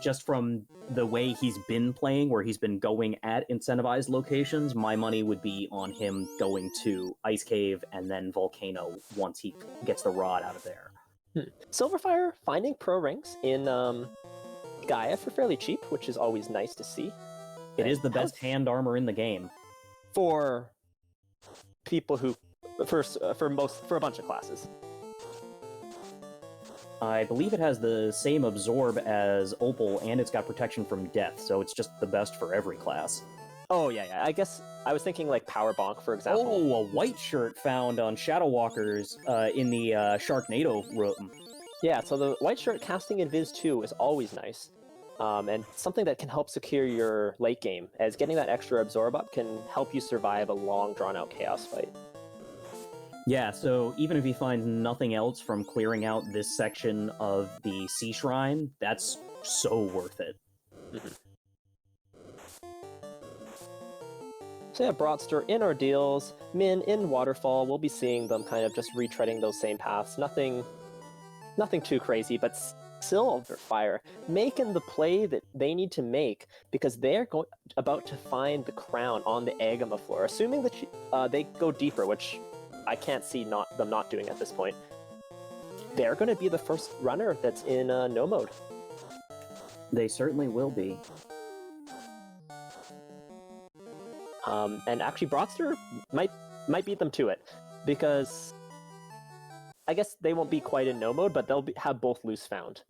just from the way he's been playing, where he's been going at incentivized locations, my money would be on him going to Ice Cave and then Volcano once he gets the rod out of there. Silverfire finding pro ranks in Gaia for fairly cheap, which is always nice to see. It is the best hand armor in the game. For people who... for a bunch of classes. I believe it has the same absorb as Opal, and it's got protection from death, so it's just the best for every class. Oh, yeah. I guess I was thinking like Power Bonk, for example. Oh, a white shirt found on Shadow Walkers in the Sharknado room. Yeah, so the white shirt casting Invis 2 is always nice. And something that can help secure your late game, as getting that extra absorb up can help you survive a long, drawn-out chaos fight. Yeah, so even if he finds nothing else from clearing out this section of the Sea Shrine, that's so worth it. Mm-hmm. So yeah, Brotstar in Ordeals, Min in Waterfall. We'll be seeing them kind of just retreading those same paths. Nothing too crazy, but Silverfire making the play that they need to make because they're about to find the crown on the Agama floor. Assuming that they go deeper, which I can't see them not doing at this point, they're going to be the first runner that's in no mode. They certainly will be. And actually, Broadster might beat them to it, because I guess they won't be quite in no mode, but they'll have both loose found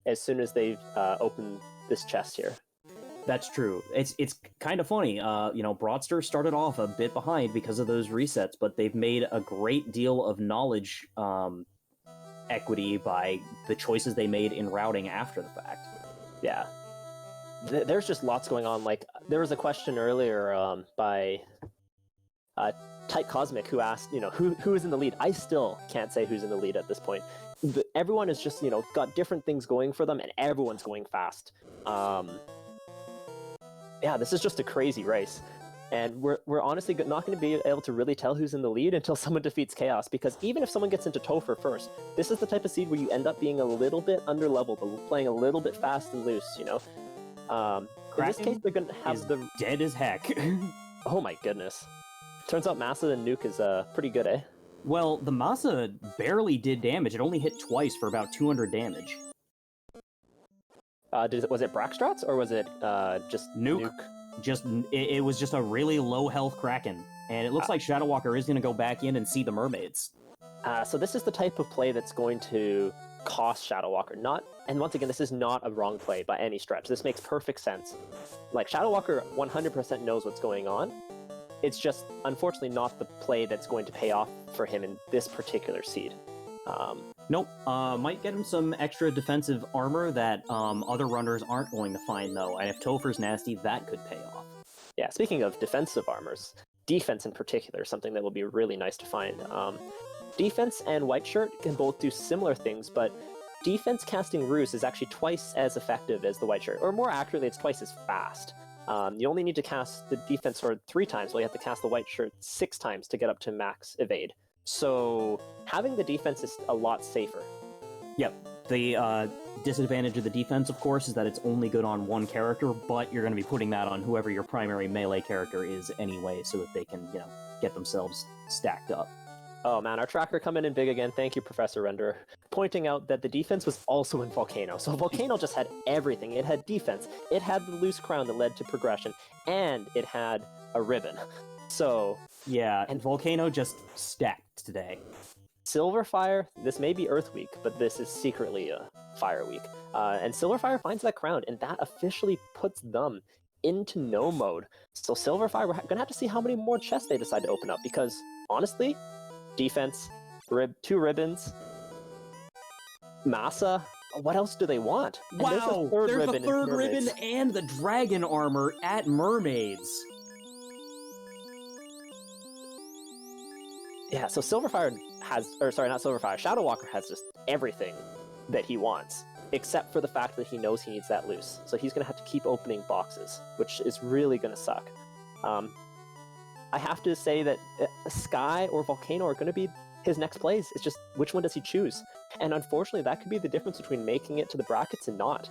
as soon as they open this chest here. That's true. It's kind of funny. Broadster started off a bit behind because of those resets, but they've made a great deal of knowledge equity by the choices they made in routing after the fact. Yeah. There's just lots going on. Like, there was a question earlier by Type Cosmic who asked, who is in the lead? I still can't say who's in the lead at this point. Everyone is just, got different things going for them, and everyone's going fast. Yeah, this is just a crazy race. And we're honestly not going to be able to really tell who's in the lead until someone defeats Chaos, because even if someone gets into Topher first, this is the type of seed where you end up being a little bit underleveled, playing a little bit fast and loose, In this case, they're going to have the... dead as heck. Oh my goodness. Turns out Massa and Nuke is pretty good, eh? Well, the Massa barely did damage. It only hit twice for about 200 damage. Was it Braxtrats, or was it just Nuke? It was just a really low health Kraken, and it looks like Shadow Walker is going to go back in and see the mermaids. So this is the type of play that's going to cost Shadow Walker. And once again, this is not a wrong play by any stretch. This makes perfect sense. Like, Shadow Walker 100% knows what's going on. It's just, unfortunately, not the play that's going to pay off for him in this particular seed. Nope. Might get him some extra defensive armor that other runners aren't going to find, though. And if Topher's nasty, that could pay off. Yeah, speaking of defensive armors, defense in particular is something that will be really nice to find. Defense and White Shirt can both do similar things, but defense casting Ruse is actually twice as effective as the White Shirt, or more accurately, it's twice as fast. You only need to cast the defense sword 3 times, while you have to cast the White Shirt 6 times to get up to max evade. So having the defense is a lot safer. Yep. The disadvantage of the defense, of course, is that it's only good on one character, but you're going to be putting that on whoever your primary melee character is anyway, so that they can, get themselves stacked up. Oh man, our tracker coming in big again. Thank you, Professor Render. Pointing out that the defense was also in Volcano. So Volcano just had everything. It had defense, it had the loose crown that led to progression, and it had a ribbon. So... yeah, and Volcano just stacked today. Silverfire, this may be Earth Week, but this is secretly a Fire Week. And Silverfire finds that crown, and that officially puts them into no mode. So Silverfire, we're going to have to see how many more chests they decide to open up, because, honestly, defense, 2 ribbons, Massa, what else do they want? And wow, there's the third ribbon and the dragon armor at Mermaids. Yeah, so Silverfire has, or sorry, not Silverfire, Shadow Walker has just everything that he wants, except for the fact that he knows he needs that loose. So he's going to have to keep opening boxes, which is really going to suck. I have to say that Sky or Volcano are going to be his next plays. It's just, which one does he choose? And unfortunately, that could be the difference between making it to the brackets and not.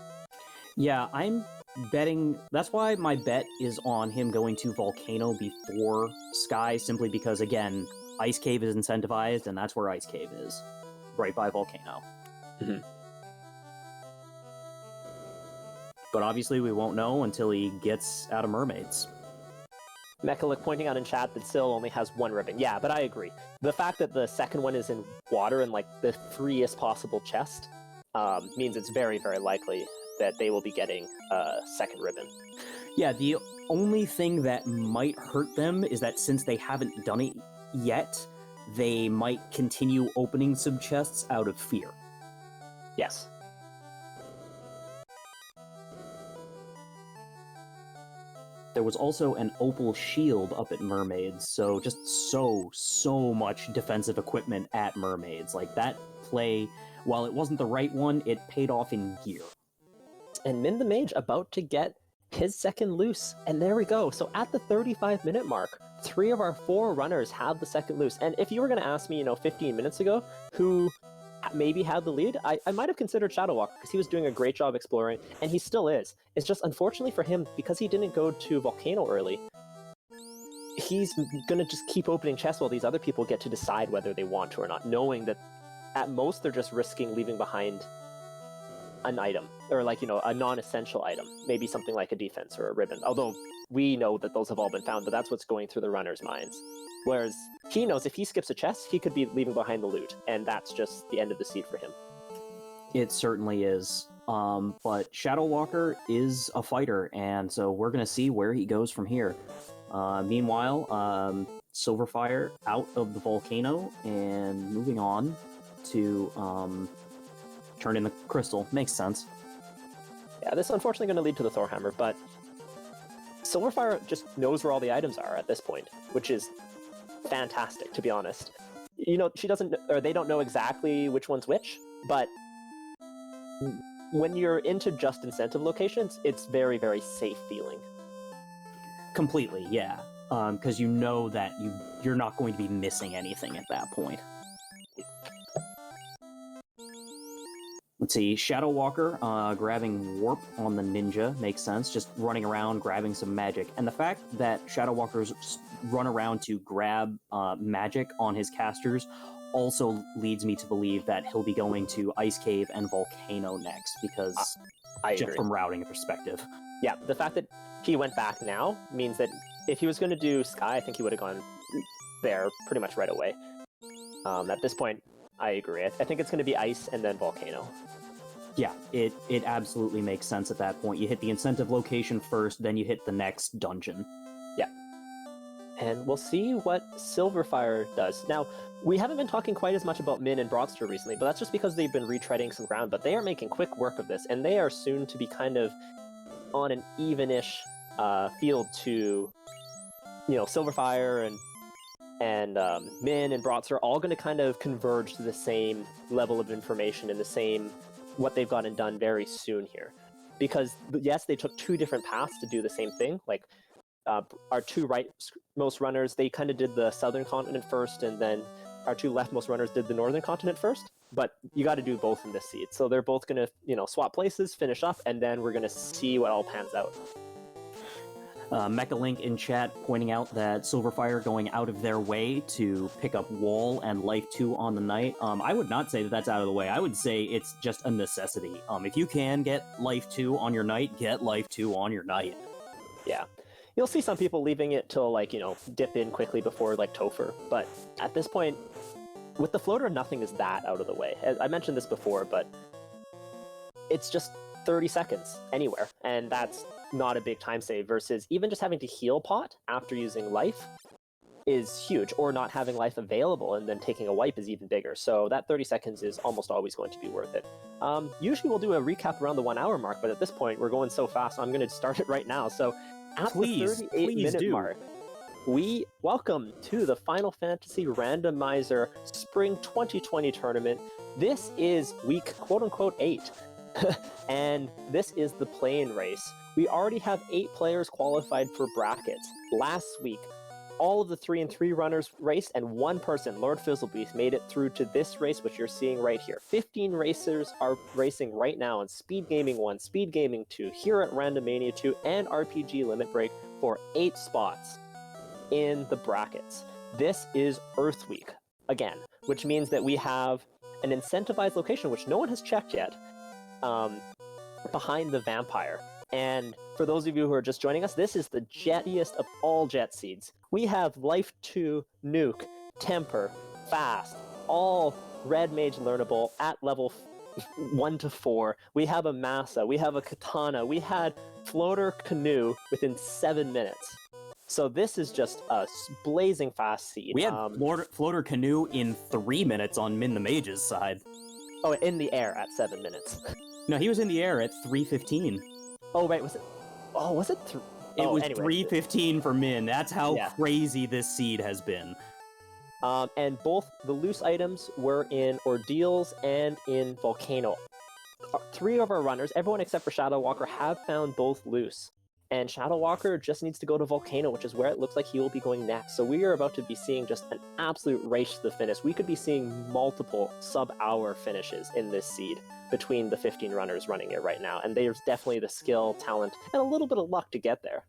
Yeah, I'm betting... that's why my bet is on him going to Volcano before Sky, simply because, again, Ice Cave is incentivized, and that's where Ice Cave is. Right by Volcano. Mm-hmm. But obviously we won't know until he gets out of Mermaids. Mechalik pointing out in chat that Sil only has 1 ribbon. Yeah, but I agree. The fact that the second one is in water and like the freest possible chest means it's very, very likely that they will be getting a second ribbon. Yeah, the only thing that might hurt them is that since they haven't done it yet, they might continue opening some chests out of fear. Yes. There was also an opal shield up at Mermaids, so just so much defensive equipment at Mermaids. Like, that play, while it wasn't the right one, it paid off in gear. And Min the Mage about to get his second loose, and there we go. So at the 35-minute mark, 3 of our 4 runners have the second loose. And if you were going to ask me, 15 minutes ago, who maybe had the lead, I might have considered Shadow Walker because he was doing a great job exploring, and he still is. It's just unfortunately for him, because he didn't go to Volcano early, he's gonna just keep opening chests while these other people get to decide whether they want to or not, knowing that at most they're just risking leaving behind an item, or like, a non-essential item, maybe something like a defense or a ribbon, although we know that those have all been found, but that's what's going through the runner's minds. Whereas he knows if he skips a chest, he could be leaving behind the loot, and that's just the end of the seed for him. It certainly is. But Shadow Walker is a fighter, and so we're going to see where he goes from here. Meanwhile, Silverfire out of the volcano and moving on to turn in the crystal. Makes sense. Yeah, this is unfortunately going to lead to the Thorhammer, but Silverfire just knows where all the items are at this point, which is fantastic, to be honest. She doesn't, or they don't know exactly which one's which, but when you're into just incentive locations, it's very, very safe feeling. Completely, yeah. Because you know that you're not going to be missing anything at that point. Let's see, Shadow Walker grabbing Warp on the Ninja makes sense, just running around grabbing some magic. And the fact that Shadow Walkers run around to grab magic on his casters also leads me to believe that he'll be going to Ice Cave and Volcano next, because I just agree. from routing perspective. Yeah, the fact that he went back now means that if he was going to do Sky, I think he would have gone there pretty much right away. At this point, I agree. I think it's going to be Ice and then Volcano. Yeah, it absolutely makes sense at that point. You hit the incentive location first, then you hit the next dungeon. Yeah. And we'll see what Silverfire does. Now, we haven't been talking quite as much about Min and Broadster recently, but that's just because they've been retreading some ground, but they are making quick work of this, and they are soon to be kind of on an even-ish field to, Silverfire and Min and Broadster are all going to kind of converge to the same level of information and the same what they've gotten done very soon here. Because, yes, they took two different paths to do the same thing. Like, our two rightmost runners, they kind of did the southern continent first, and then our two leftmost runners did the northern continent first. But you got to do both in this seed. So they're both going to, swap places, finish up, and then we're going to see what all pans out. Mecha Link in chat pointing out that Silverfire going out of their way to pick up Wall and Life 2 on the night. I would not say that that's out of the way. I would say it's just a necessity. If you can get Life 2 on your night, get Life 2 on your night. Yeah. You'll see some people leaving it till, dip in quickly before, Topher. But at this point, with the floater, nothing is that out of the way. I mentioned this before, but it's just 30 seconds anywhere, and that's not a big time save, versus even just having to heal pot after using life is huge, or not having life available and then taking a wipe is even bigger. So that 30 seconds is almost always going to be worth it. Usually we'll do a recap around the 1 hour mark, but at this point we're going so fast, I'm going to start it right now. So at the 38-minute mark, we welcome to the Final Fantasy Randomizer Spring 2020 tournament. This is week quote-unquote 8. And this is the play-in race. We already have 8 players qualified for brackets. Last week, all of the 3-and-3 runners raced, and one person, Lord Fizzlebeast, made it through to this race, which you're seeing right here. 15 racers are racing right now on Speed Gaming 1, Speed Gaming 2, here at Randomania 2, and RPG Limit Break for 8 spots in the brackets. This is Earth Week, again, which means that we have an incentivized location, which no one has checked yet, behind the vampire. And for those of you who are just joining us, this is the jettiest of all jet seeds. We have Life 2, Nuke, Temper, Fast, all Red Mage learnable at level 1 to 4. We have a Massa, we have a Katana, we had Floater Canoe within 7 minutes. So this is just a blazing fast seed. We had Floater Canoe in 3 minutes on Min the Mage's side. Oh, in the air at 7 minutes. No, he was in the air at 3:15. Oh, wait, was it? Oh, was it? It was anyway. 3:15 for Min. That's how crazy this seed has been. And both the loose items were in Ordeals and in Volcano. 3 of our runners, everyone except for Shadow Walker, have found both loose. And Shadow Walker just needs to go to Volcano, which is where it looks like he will be going next. So we are about to be seeing just an absolute race to the finish. We could be seeing multiple sub-hour finishes in this seed between the 15 runners running it right now. And there's definitely the skill, talent, and a little bit of luck to get there.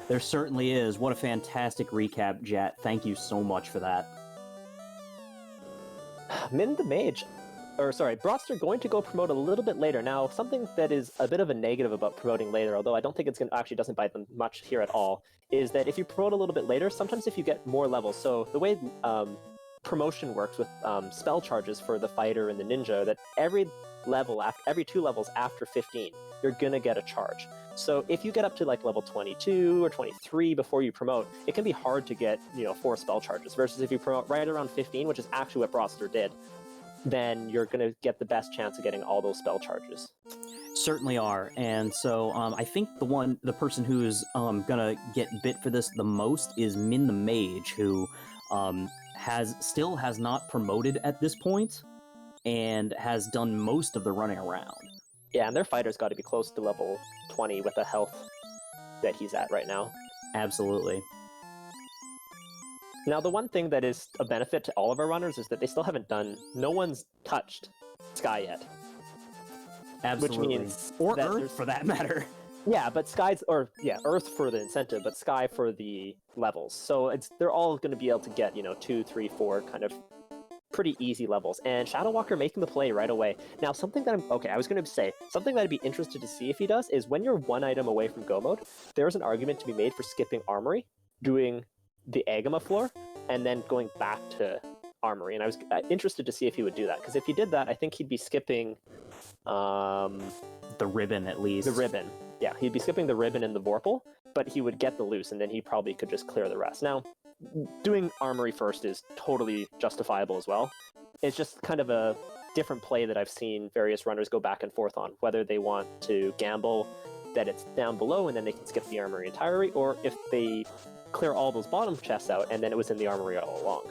There certainly is. What a fantastic recap, Jet. Thank you so much for that. Min the Mage, Broadster going to go promote a little bit later. Now, something that is a bit of a negative about promoting later, although I don't think it's going to actually doesn't bite them much here at all, is that if you promote a little bit later, sometimes if you get more levels, so the way promotion works with spell charges for the fighter and the ninja, that every 2 levels after 15, you're going to get a charge. So if you get up to like level 22 or 23 before you promote, it can be hard to get 4 spell charges, versus if you promote right around 15, which is actually what Broadster did, then you're going to get the best chance of getting all those spell charges. Certainly are, and so I think the person who's gonna get bit for this the most is Min the Mage, who still has not promoted at this point, and has done most of the running around. Yeah, and their fighter's got to be close to level 20 with the health that he's at right now. Absolutely. Now, the one thing that is a benefit to all of our runners is that they still no one's touched Sky yet. Absolutely. Which means or Earth, for that matter. Yeah, but Earth for the incentive, but Sky for the levels. So they're all going to be able to get, 2, 3, 4 kind of pretty easy levels. And Shadow Walker making the play right away. Now, something that I'd be interested to see if he does is when you're 1 item away from go mode, there's an argument to be made for skipping Armory, doing the Agama floor, and then going back to Armory. And I was interested to see if he would do that, because if he did that, I think he'd be skipping the ribbon, at least. The ribbon. Yeah, he'd be skipping the ribbon and the Vorpal, but he would get the loose, and then he probably could just clear the rest. Now, doing Armory first is totally justifiable as well. It's just kind of a different play that I've seen various runners go back and forth on, whether they want to gamble that it's down below and then they can skip the Armory entirely, or if they clear all those bottom chests out and then it was in the Armory all along.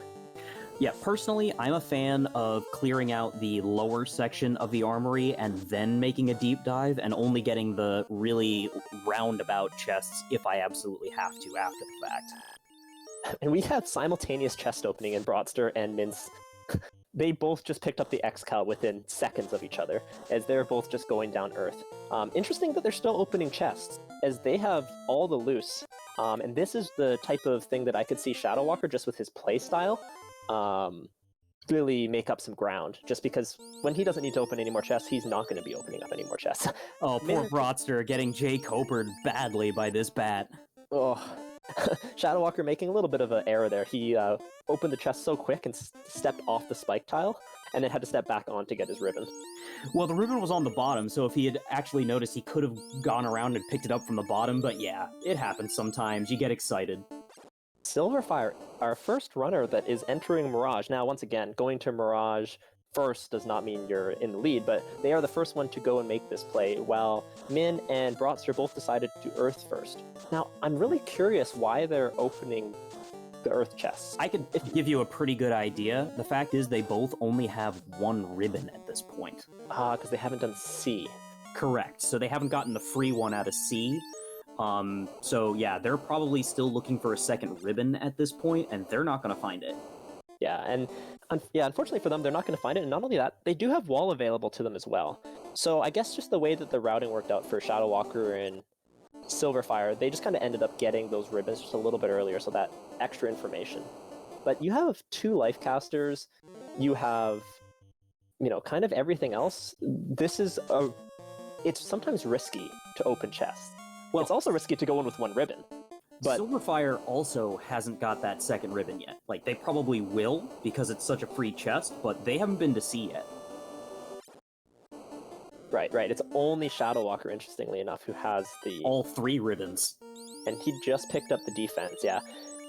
Yeah, personally, I'm a fan of clearing out the lower section of the Armory and then making a deep dive, and only getting the really roundabout chests if I absolutely have to after the fact. And we had simultaneous chest opening in Broadster and Mince. They both just picked up the X-Cal within seconds of each other, as they're both just going down Earth. Interesting that they're still opening chests, as they have all the loose. And this is the type of thing that I could see Shadow Walker, just with his playstyle, really make up some ground. Just because when he doesn't need to open any more chests, he's not going to be opening up any more chests. Oh, poor Broadster getting Jay Copered badly by this bat. Oh, Shadow Walker making a little bit of an error there. He opened the chest so quick and stepped off the spike tile, and then had to step back on to get his ribbon. Well, the ribbon was on the bottom, so if he had actually noticed, he could have gone around and picked it up from the bottom, but yeah, it happens sometimes. You get excited. Silverfire, our first runner that is entering Mirage. Now, once again, going to Mirage first does not mean you're in the lead, but they are the first one to go and make this play, while Min and Broadster both decided to do Earth first. Now, I'm really curious why they're opening the Earth chests. I could give you a pretty good idea. The fact is they both only have 1 ribbon at this point. Because they haven't done C. Correct. So they haven't gotten the free one out of C. So yeah, they're probably still looking for a second ribbon at this point, and they're not going to find it. Yeah, and unfortunately for them, they're not going to find it. And not only that, they do have wall available to them as well. So I guess just the way that the routing worked out for Shadow Walker and Silverfire, they just kind of ended up getting those ribbons just a little bit earlier, so that extra information. But you have 2 life casters, you have, kind of everything else. It's sometimes risky to open chests. Well, it's also risky to go in with 1 ribbon. But Silverfire also hasn't got that second ribbon yet. Like, they probably will, because it's such a free chest, but they haven't been to C yet. Right. It's only Shadow Walker, interestingly enough, who has all 3 ribbons. And he just picked up the defense, yeah.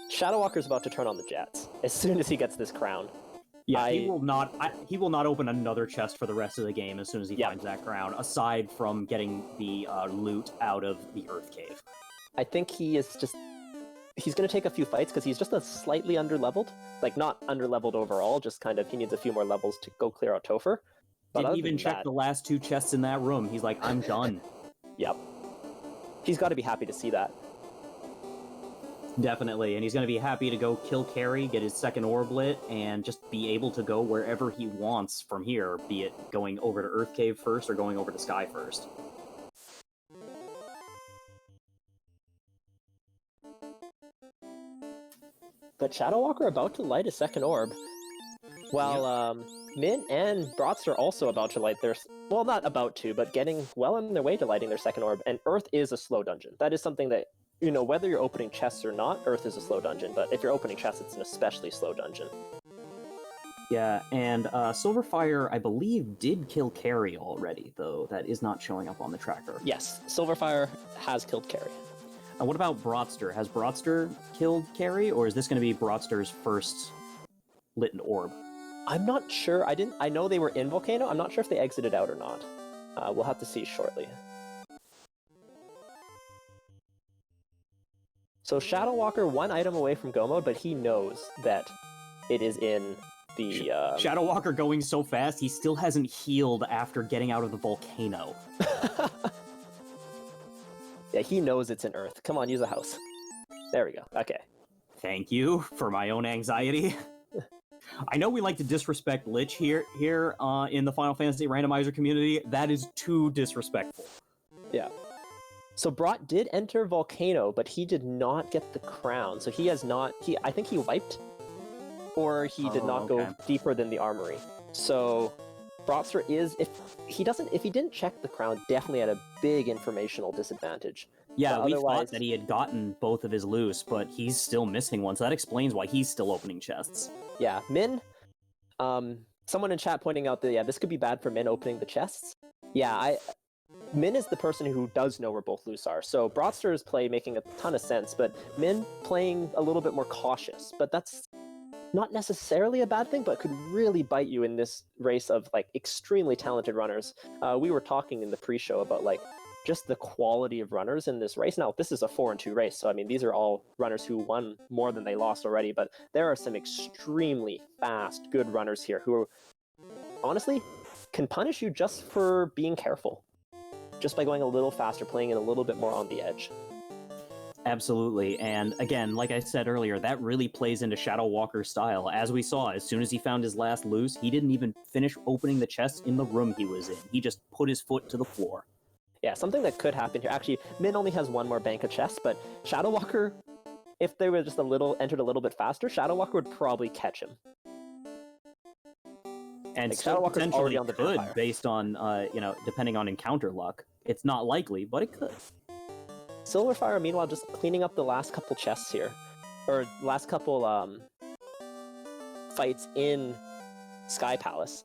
Shadow Walker's about to turn on the jets as soon as he gets this crown. Yeah, he will not open another chest for the rest of the game as soon as he finds that crown, aside from getting the loot out of the Earth Cave. I think he's going to take a few fights because he's just a slightly underleveled. Like, not underleveled overall, just kind of he needs a few more levels to go clear out Topher. Didn't even check the last 2 chests in that room. He's like, I'm done. Yep. he's got to be happy to see that. Definitely, and he's going to be happy to go kill Carrie, get his second orb lit, and just be able to go wherever he wants from here, be it going over to Earth Cave first or going over to Sky first. But Shadow Walker about to light a second orb, while Min and Brotz are also about to light their... Well, not about to, but getting well on their way to lighting their second orb, and Earth is a slow dungeon. That is something that, you know, whether you're opening chests or not, Earth is a slow dungeon, but if you're opening chests, it's an especially slow dungeon. Yeah, and Silverfire, I believe, did kill Carrie already, though. That is not showing up on the tracker. Yes, Silverfire has killed Carrie. And what about Broadster? Has Broadster killed Carrie, or is this going to be Broadster's first lit orb? I'm not sure. I know they were in Volcano. I'm not sure if they exited out or not. We'll have to see shortly. So Shadow Walker, one item away from Go mode, but he knows that it is in the... Shadow Walker going so fast, he still hasn't healed after getting out of the volcano. Yeah, he knows it's in Earth. Come on, use a house. There we go. Okay. Thank you for my own anxiety. I know we like to disrespect Lich here in the Final Fantasy randomizer community. That is too disrespectful. Yeah. So Brot did enter Volcano, but he did not get the crown. So he has not... I think he wiped, or he did not go deeper than the armory. So Brotster is... If he didn't check the crown, definitely at a big informational disadvantage. Yeah, we thought that he had gotten both of his loose, but he's still missing one, so that explains why he's still opening chests. Yeah, Min, someone in chat pointing out that, yeah, this could be bad for Min opening the chests. Yeah, Min is the person who does know where both loose are, so Broadster's play making a ton of sense, but Min playing a little bit more cautious, but that's not necessarily a bad thing, but could really bite you in this race of, like, extremely talented runners. We were talking in the pre-show about, like, just the quality of runners in this race. Now, this is a 4-2 race, so I mean, these are all runners who won more than they lost already, but there are some extremely fast, good runners here who, honestly, can punish you just for being careful. Just by going a little faster, playing it a little bit more on the edge. Absolutely, and again, like I said earlier, that really plays into Shadow Walker's style. As we saw, as soon as he found his last loose, he didn't even finish opening the chest in the room he was in. He just put his foot to the floor. Yeah, something that could happen here. Actually, Min only has one more bank of chests, but Shadow Walker, if they were just entered a little bit faster, Shadow Walker would probably catch him. And like, still Shadow Walker's potentially already on the could, vampire. based on, depending on encounter luck. It's not likely, but it could. Silverfire, meanwhile, just cleaning up the last couple chests here. Or last couple fights in Sky Palace.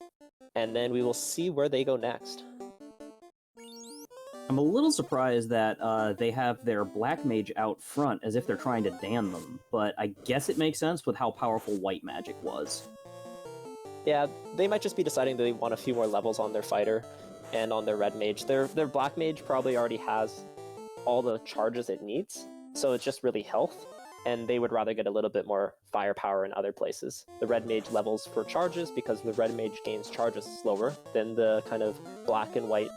And then we will see where they go next. I'm a little surprised that they have their Black Mage out front as if they're trying to damn them, but I guess it makes sense with how powerful White Magic was. Yeah, they might just be deciding that they want a few more levels on their fighter and on their Red Mage. Their Black Mage probably already has all the charges it needs, so it's just really health, and they would rather get a little bit more firepower in other places. The Red Mage levels for charges because the Red Mage gains charges slower than the kind of black and white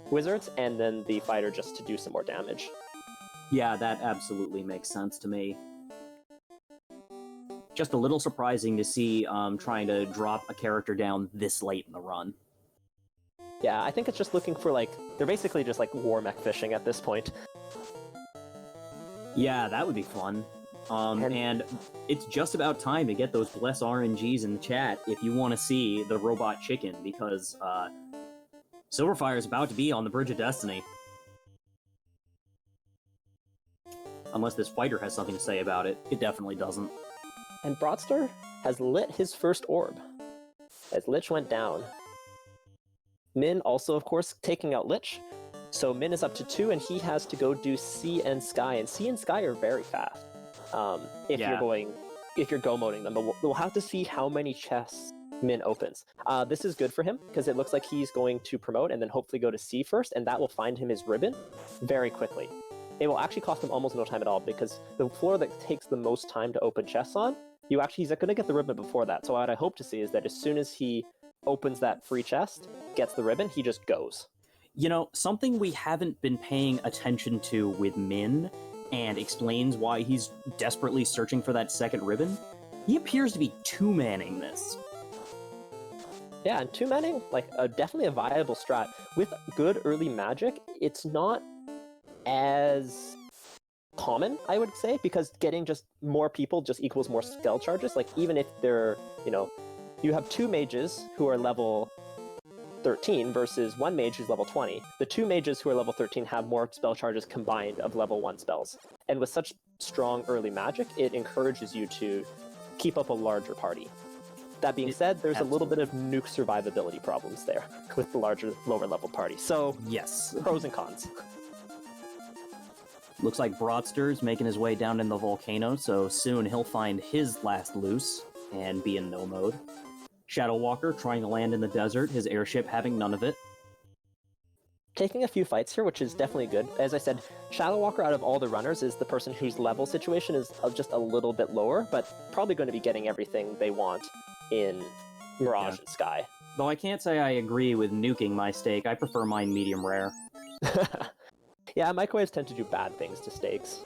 wizards, and then the fighter just to do some more damage. Yeah, that absolutely makes sense to me. Just a little surprising to see trying to drop a character down this late in the run. Yeah, I think it's just looking for, like, they're basically just like war mech fishing at this point. Yeah, that would be fun. And it's just about time to get those bless RNGs in the chat if you want to see the robot chicken, because Silverfire is about to be on the Bridge of Destiny. Unless this fighter has something to say about it. It definitely doesn't. And Broadster has lit his first orb as Lich went down. Min also, of course, taking out Lich. So Min is up to 2, and he has to go do Sea and Sky. And Sea and Sky are very fast. If you're go-moding them. But we'll have to see how many chests Min opens. This is good for him, because it looks like he's going to promote and then hopefully go to Sea first, and that will find him his ribbon very quickly. It will actually cost him almost no time at all, because the floor that takes the most time to open chests on, he's going to get the ribbon before that. So what I hope to see is that as soon as he opens that free chest, gets the ribbon, he just goes. You know, something we haven't been paying attention to with Min, and explains why he's desperately searching for that second ribbon, he appears to be two-manning this. Yeah, and two-manning, like, definitely a viable strat. With good early magic, it's not as common, I would say, because getting just more people just equals more spell charges. Like, even if they're, you have two mages who are level 13 versus one mage who's level 20. The two mages who are level 13 have more spell charges combined of level 1 spells. And with such strong early magic, it encourages you to keep up a larger party. That being said, there's a little bit of nuke survivability problems there with the lower level party. So, yes, pros and cons. Looks like Broadster's making his way down in the volcano, so soon he'll find his last loose and be in no mode. Shadow Walker trying to land in the desert, his airship having none of it. Taking a few fights here, which is definitely good. As I said, Shadow Walker out of all the runners is the person whose level situation is just a little bit lower, but probably going to be getting everything they want in Mirage and Sky. Though I can't say I agree with nuking my steak, I prefer mine medium rare. Yeah, microwaves tend to do bad things to steaks.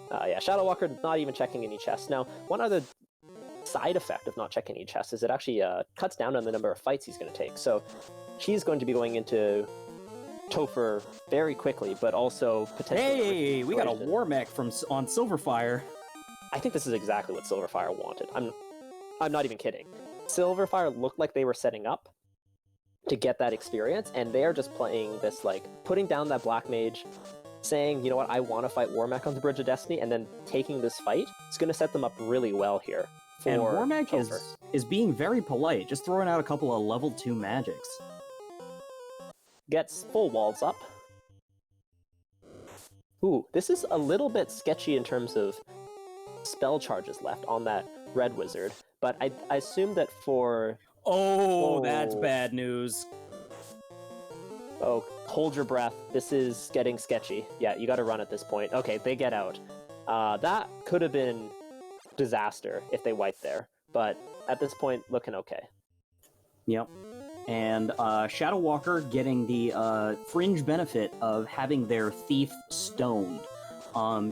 Yeah, Shadow Walker not even checking any chests. Now, one other side effect of not checking any chests is it actually cuts down on the number of fights he's going to take. So he's going to be going into Topher very quickly, but also potentially... Hey, we got a war mech on Silverfire. I think this is exactly what Silverfire wanted. I'm not even kidding. Silverfire looked like they were setting up to get that experience, and they're just playing this, like, putting down that Black Mage, saying, you know what, I want to fight Warmech on the Bridge of Destiny, and then taking this fight. It's going to set them up really well here. And Warmech is being very polite, just throwing out a couple of level 2 magics. Gets full walls up. Ooh, this is a little bit sketchy in terms of spell charges left on that Red Wizard, but I assume that for... Oh, that's bad news. Oh, hold your breath. This is getting sketchy. Yeah, you gotta run at this point. Okay, they get out. That could have been disaster if they wiped there, but at this point, looking okay. Yep. And Shadow Walker getting the fringe benefit of having their thief stoned.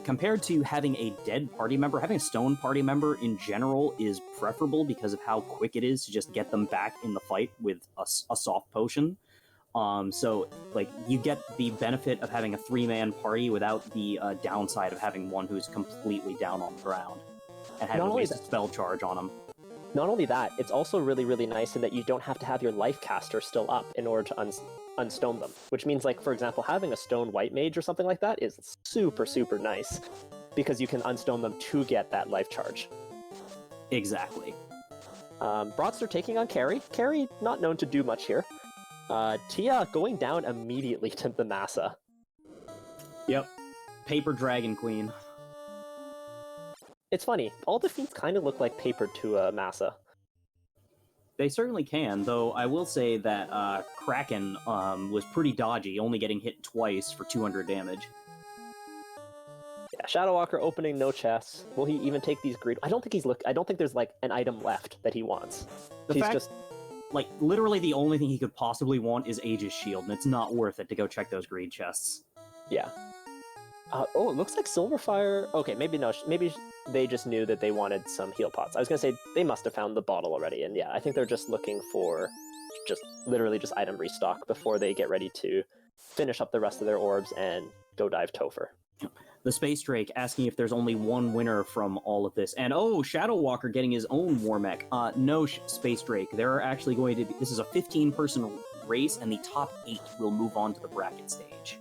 Compared to having a dead party member, having a stone party member in general is preferable because of how quick it is to just get them back in the fight with a soft potion. So, like, you get the benefit of having a 3-man party without the downside of having one who's completely down on the ground and having to waste a spell charge on them. Not only that, it's also really, really nice in that you don't have to have your life caster still up in order to unstone them. Which means, like, for example, having a stone white mage or something like that is super, super nice, because you can unstone them to get that life charge. Exactly. Broadster taking on Carrie. Carrie not known to do much here. Tia going down immediately to the Massa. Yep. Paper Dragon Queen. It's funny, all the feats kind of look like paper to Massa. They certainly can, though I will say that Kraken was pretty dodgy, only getting hit twice for 200 damage. Yeah, Shadow Walker opening no chests. Will he even take these greed? I don't think there's like an item left that he wants. Like, literally the only thing he could possibly want is Aegis Shield, and it's not worth it to go check those greed chests. Yeah. Oh, it looks like Silverfire... Okay, maybe no. Maybe they just knew that they wanted some heal pots. I was going to say, they must have found the bottle already, and yeah, I think they're just looking for literally just item restock before they get ready to finish up the rest of their orbs and go dive Topher. The Space Drake asking if there's only one winner from all of this. And oh, Shadow Walker getting his own war mech. No, Space Drake. There are actually going to be... This is a 15-person race, and the top 8 will move on to the bracket stage.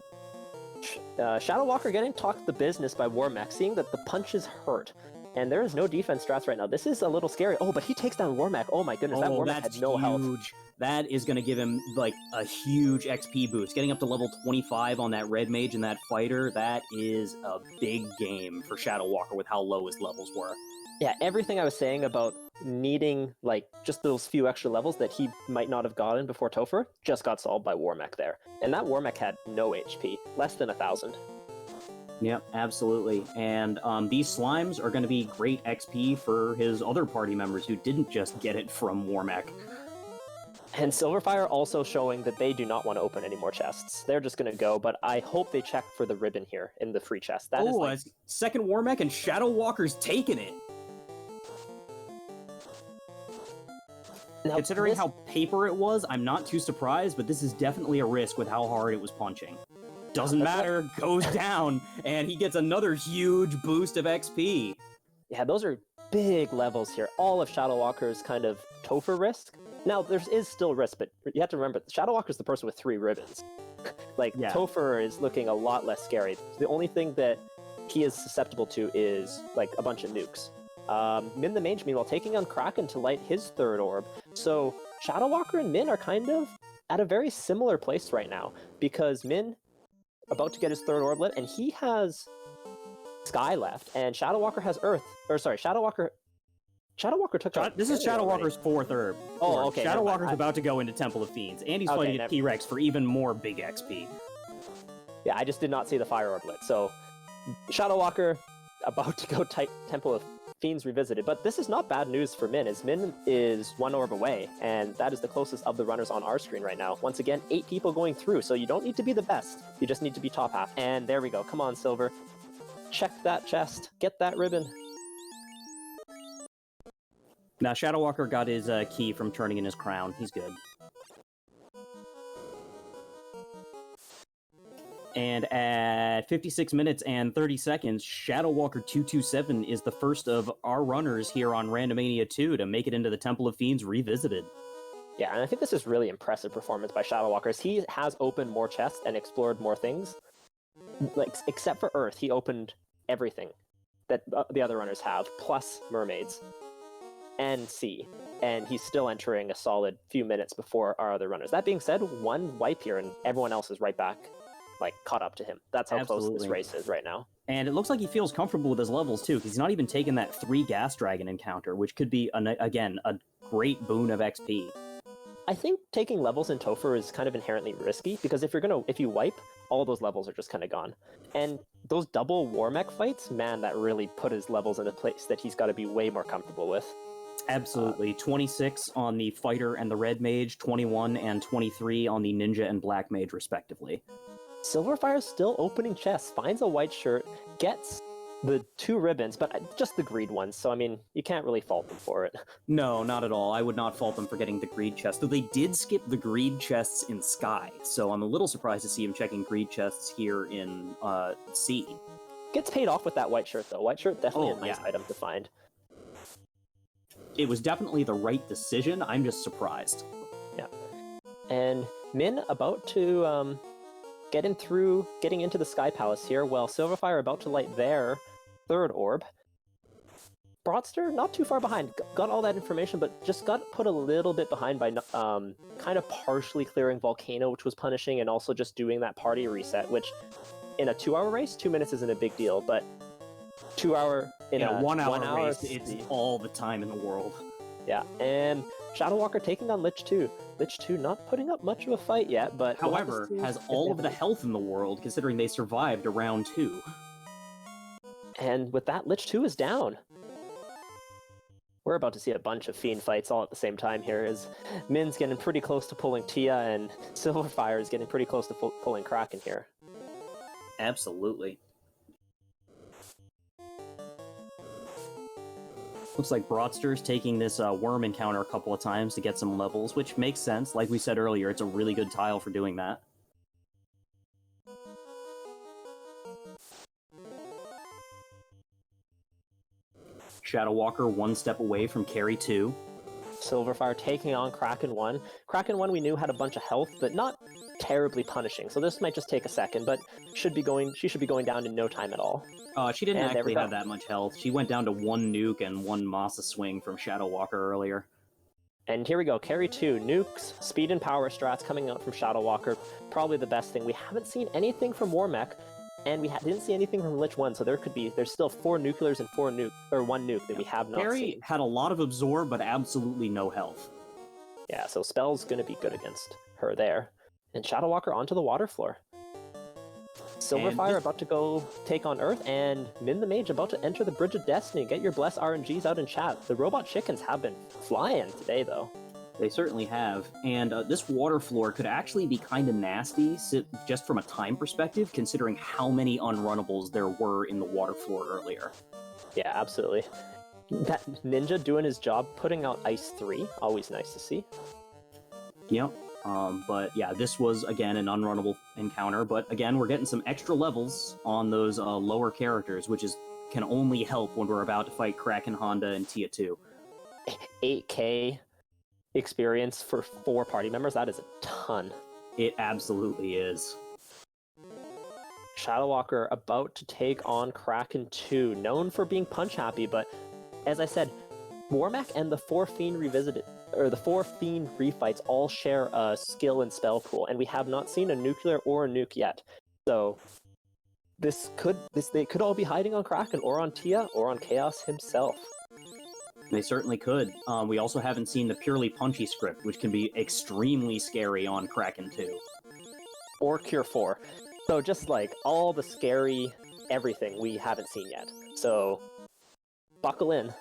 Shadow Walker getting talked the business by Warmech, seeing that the punches hurt. And there is no defense strats right now. This is a little scary. Oh, but he takes down Warmech. Oh my goodness, that Warmech had no health. That is going to give him, like, a huge XP boost. Getting up to level 25 on that Red Mage and that Fighter, that is a big game for Shadow Walker with how low his levels were. Yeah, everything I was saying about needing, like, just those few extra levels that he might not have gotten before Topher just got solved by Warmech there. And that Warmech had no HP, less than 1,000. Yep, absolutely. And these slimes are going to be great XP for his other party members who didn't just get it from Warmech. And Silverfire also showing that they do not want to open any more chests. They're just going to go, but I hope they check for the ribbon here in the free chest. That is like... a second War Mech and Shadow Walker's taking it. Now, considering how paper it was, I'm not too surprised, but this is definitely a risk with how hard it was punching. Doesn't matter, goes down, and he gets another huge boost of XP. Yeah, those are big levels here. All of Shadow Walker's kind of Topher risk. Now, there is still risk, but you have to remember, Shadow Walker's the person with 3 ribbons. Topher is looking a lot less scary. The only thing that he is susceptible to is, like, a bunch of nukes. Min the Mage, meanwhile, taking on Kraken to light his 3rd orb. So, Shadow Walker and Min are kind of at a very similar place right now, because Min, about to get his 3rd orb lit, and he has Sky left, and Shadow Walker has Earth. Or, sorry, Shadow Walker took out... This is Shadow Walker's 4th herb. Oh, okay. Shadow Walker's about to go into Temple of Fiends, and he's fighting a T-Rex for even more big XP. Yeah, I just did not see the Fire Orb lit. So, Shadow Walker about to go Temple of Fiends revisited. But this is not bad news for Min, as Min is 1 orb away, and that is the closest of the runners on our screen right now. Once again, 8 people going through, so you don't need to be the best. You just need to be top half. And there we go. Come on, Silver. Check that chest. Get that ribbon. Now, Shadow Walker got his key from turning in his crown. He's good. And at 56 minutes and 30 seconds, Shadow Walker 227 is the first of our runners here on Randomania 2 to make it into the Temple of Fiends Revisited. Yeah, and I think this is really impressive performance by Shadow Walker. He has opened more chests and explored more things. Like, except for Earth, he opened everything that the other runners have, plus mermaids and sea, and he's still entering a solid few minutes before our other runners. That being said, 1 wipe here and everyone else is right back, like, caught up to him. That's how close this race is right now. And it looks like he feels comfortable with his levels too, because he's not even taken that 3 Gas Dragon encounter, which could be, again, a great boon of XP. I think taking levels in Topher is kind of inherently risky, because if you wipe, all those levels are just kind of gone. And those double War Mech fights, man, that really put his levels in a place that he's got to be way more comfortable with. Absolutely. 26 on the Fighter and the Red Mage, 21 and 23 on the Ninja and Black Mage, respectively. Silverfire's still opening chests, finds a white shirt, gets the 2 ribbons, but just the greed ones, so I mean, you can't really fault them for it. No, not at all. I would not fault them for getting the greed chest, though they did skip the greed chests in Sky, so I'm a little surprised to see him checking greed chests here in Sea. Gets paid off with that white shirt, though. White shirt, definitely a nice item to find. It was definitely the right decision. I'm just surprised. Yeah. And Min about to getting into the Sky Palace here, while Silverfire about to light their 3rd orb. Broadster, not too far behind. Got all that information, but just got put a little bit behind by kind of partially clearing Volcano, which was punishing, and also just doing that party reset, which in a 2-hour race, 2 minutes isn't a big deal, but 2-hour in a 1-hour race, it's all the time in the world. Yeah, and Shadow Walker taking on Lich 2. Lich 2 not putting up much of a fight yet, but... However, has all of the health in the world, considering they survived a round 2. And with that, Lich 2 is down. We're about to see a bunch of Fiend fights all at the same time here, as Min's getting pretty close to pulling Tia, and Silverfire is getting pretty close to pulling Kraken here. Absolutely. Looks like Broadster's taking this worm encounter a couple of times to get some levels, which makes sense. Like we said earlier, it's a really good tile for doing that. Shadow Walker 1 step away from carry 2. Silverfire taking on Kraken 1. Kraken 1 we knew had a bunch of health, but not terribly punishing, so this might just take a second, but she should be going down in no time at all. She didn't actually have that much health. She went down to 1 nuke and 1 Masa swing from Shadow Walker earlier. And here we go, carry 2, nukes, speed and power strats coming out from Shadow Walker, probably the best thing. We haven't seen anything from War Mech, and we didn't see anything from Lich 1, so there's still 4 nuclears and 1 nuke that we have not Carry seen. had a lot of absorb, but absolutely no health. Yeah, so spell's gonna be good against her there. And Shadow Walker onto the water floor. Silverfire about to go take on Earth, and Min the Mage about to enter the Bridge of Destiny. Get your Bless RNGs out in chat. The robot chickens have been flying today, though. They certainly have. And this water floor could actually be kind of nasty just from a time perspective, considering how many unrunnables there were in the water floor earlier. Yeah, absolutely. That Ninja doing his job, putting out Ice 3, always nice to see. Yep. But yeah, this was, again, an unrunnable encounter. But again, we're getting some extra levels on those lower characters, which can only help when we're about to fight Kraken, Honda, and Tia 2. 8K experience for 4 party members, that is a ton. It absolutely is. Shadow Walker about to take on Kraken 2, known for being punch happy, but as I said, Warmac and the 4 Fiend Revisited, or the 4 Fiend refights all share a skill and spell pool, and we have not seen a nuclear or a nuke yet. So they could all be hiding on Kraken or on Tia or on Chaos himself. They certainly could. We also haven't seen the purely punchy script, which can be extremely scary on Kraken 2. Or Cure 4. So just like all the scary everything we haven't seen yet. So buckle in.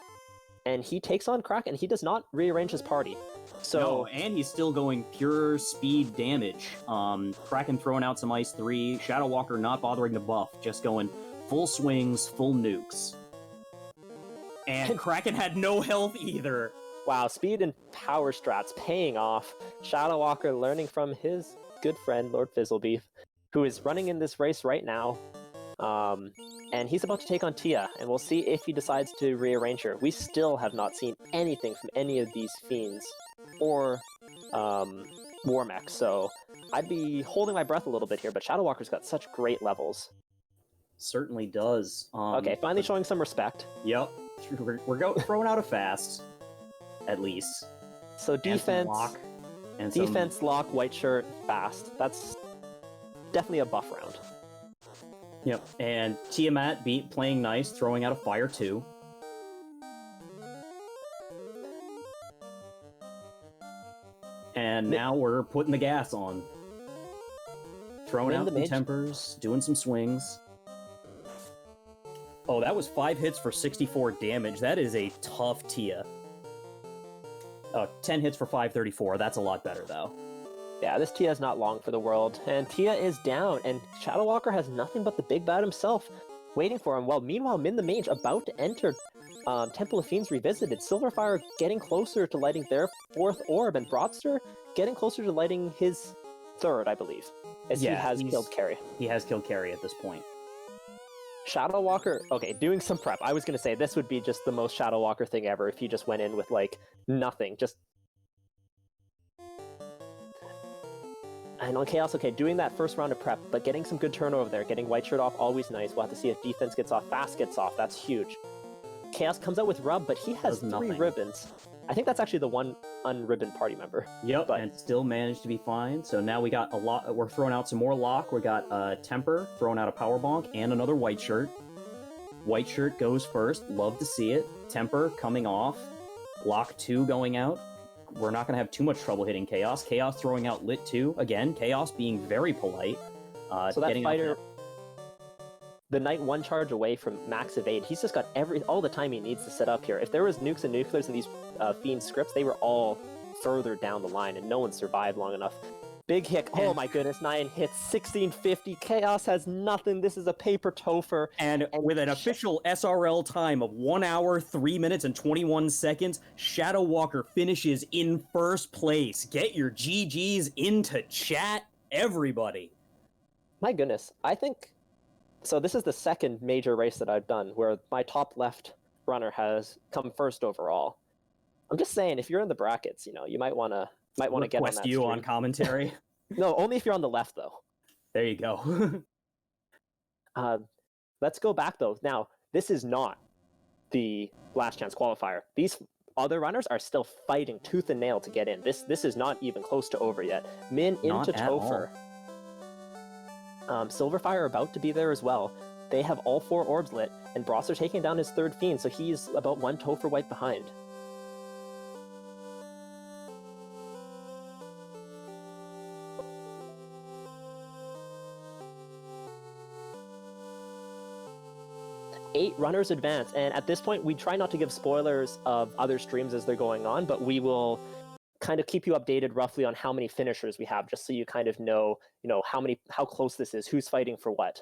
And he takes on Kraken. He does not rearrange his party. So no, and he's still going pure speed damage. Kraken throwing out some Ice 3, Shadow Walker not bothering to buff, just going full swings, full nukes. And Kraken had no health either. Wow, speed and power strats paying off. Shadow Walker learning from his good friend, Lord Fizzlebeef, who is running in this race right now. And he's about to take on Tia, and we'll see if he decides to rearrange her. We still have not seen anything from any of these fiends, or Warmech, so I'd be holding my breath a little bit here, but Shadow Walker's got such great levels. Certainly does. Okay, finally showing some respect. Yep, we're throwing out a fast, at least. So defense, lock, white shirt, fast. That's definitely a buff round. Yep, and Tiamat playing nice, throwing out a fire 2. And now we're putting the gas on. Throwing out some tempers, doing some swings. Oh, that was 5 hits for 64 damage. That is a tough Tia. 10 hits for 534. That's a lot better, though. Yeah, this Tia is not long for the world, and Tia is down, and Shadow Walker has nothing but the big bad himself waiting for him. Well, meanwhile, Min the Mage about to enter Temple of Fiends Revisited. Silverfire getting closer to lighting their 4th orb, and Broadster getting closer to lighting his 3rd, I believe, as he has killed Carrie. He has killed Carrie at this point. Shadow Walker, okay, doing some prep. I was going to say, this would be just the most Shadow Walker thing ever if he just went in with, like, nothing, just... And on Chaos, okay, doing that first round of prep, but getting some good turnover there, getting white shirt off, always nice. We'll have to see if defense gets off, fast gets off, that's huge. Chaos comes out with Rub, but he has 3 ribbons. I think that's actually the one unribboned party member. Yep, and still managed to be fine. So now we got a lot. We're throwing out some more lock. We got Temper throwing out a power bonk and another white shirt. White shirt goes first. Love to see it. Temper coming off. Lock 2 going out. We're not going to have too much trouble hitting Chaos. Chaos throwing out Lit 2. Again, Chaos being very polite. So that fighter, the Knight 1 charge away from max evade. He's just got all the time he needs to set up here. If there was nukes and nuclears in these Fiend scripts, they were all further down the line, and no one survived long enough. Big hit. Oh my goodness, 9 hits, 1650. Chaos has nothing. This is a paper Topher. And with an official SRL time of 1 hour, 3 minutes, and 21 seconds, Shadow Walker finishes in first place. Get your GGs into chat, everybody. My goodness, I think... So this is the second major race that I've done where my top left runner has come first overall. I'm just saying, if you're in the brackets, you might want to get on that you stream. on commentary. No, only if you're on the left, though. There you go. Let's go back, though. Now, this is not the last chance qualifier. These other runners are still fighting tooth and nail to get in. This is not even close to over yet. Min into Topher. Silverfire about to be there as well. They have all 4 orbs lit, and Broster taking down his 3rd Fiend, so he's about 1 Topher white behind. Eight runners advance, and at this point we try not to give spoilers of other streams as they're going on, but we will kind of keep you updated roughly on how many finishers we have, just so you kind of know, how close this is, who's fighting for what.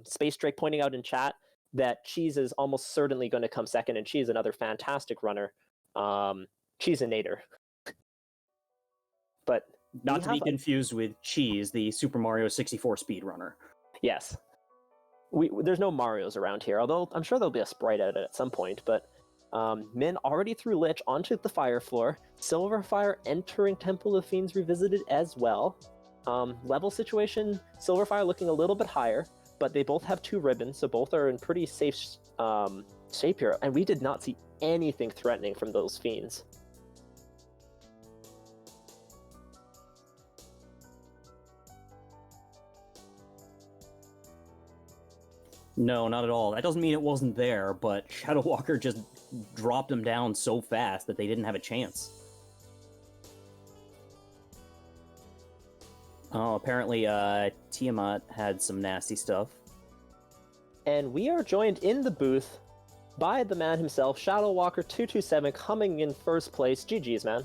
Space Drake pointing out in chat that Cheese is almost certainly going to come second, and she's another fantastic runner. Cheese and Nader. But not to be confused with Cheese, the Super Mario 64 speedrunner. Yes. There's no Marios around here, although I'm sure there'll be a sprite at it at some point, but Min already threw Lich onto the fire floor. Silverfire entering Temple of Fiends Revisited as well. Level situation, Silverfire looking a little bit higher, but they both have 2 ribbons, so both are in pretty safe shape here, and we did not see anything threatening from those Fiends. No, not at all. That doesn't mean it wasn't there, but Shadow Walker just dropped them down so fast that they didn't have a chance. Oh, apparently Tiamat had some nasty stuff. And we are joined in the booth by the man himself, Shadow Walker 227, coming in first place. GG's, man.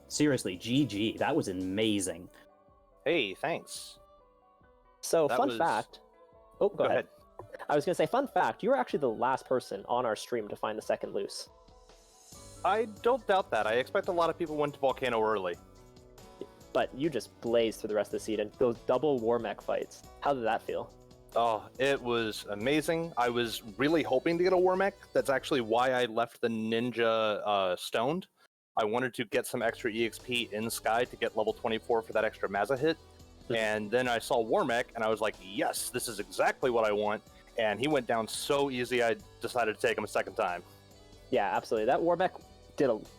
Seriously, GG. That was amazing. Hey, thanks. So, fun fact. Oh, go ahead. I was going to say, fun fact, you were actually the last person on our stream to find the second loose. I don't doubt that. I expect a lot of people went to Volcano early. But you just blazed through the rest of the season. Those double war mech fights. How did that feel? Oh, it was amazing. I was really hoping to get a war mech. That's actually why I left the Ninja stoned. I wanted to get some extra EXP in Sky to get level 24 for that extra Mazza hit. And then I saw war mech, and I was like, yes, this is exactly what I want. And he went down so easy, I decided to take him a second time. Yeah, absolutely. That war mech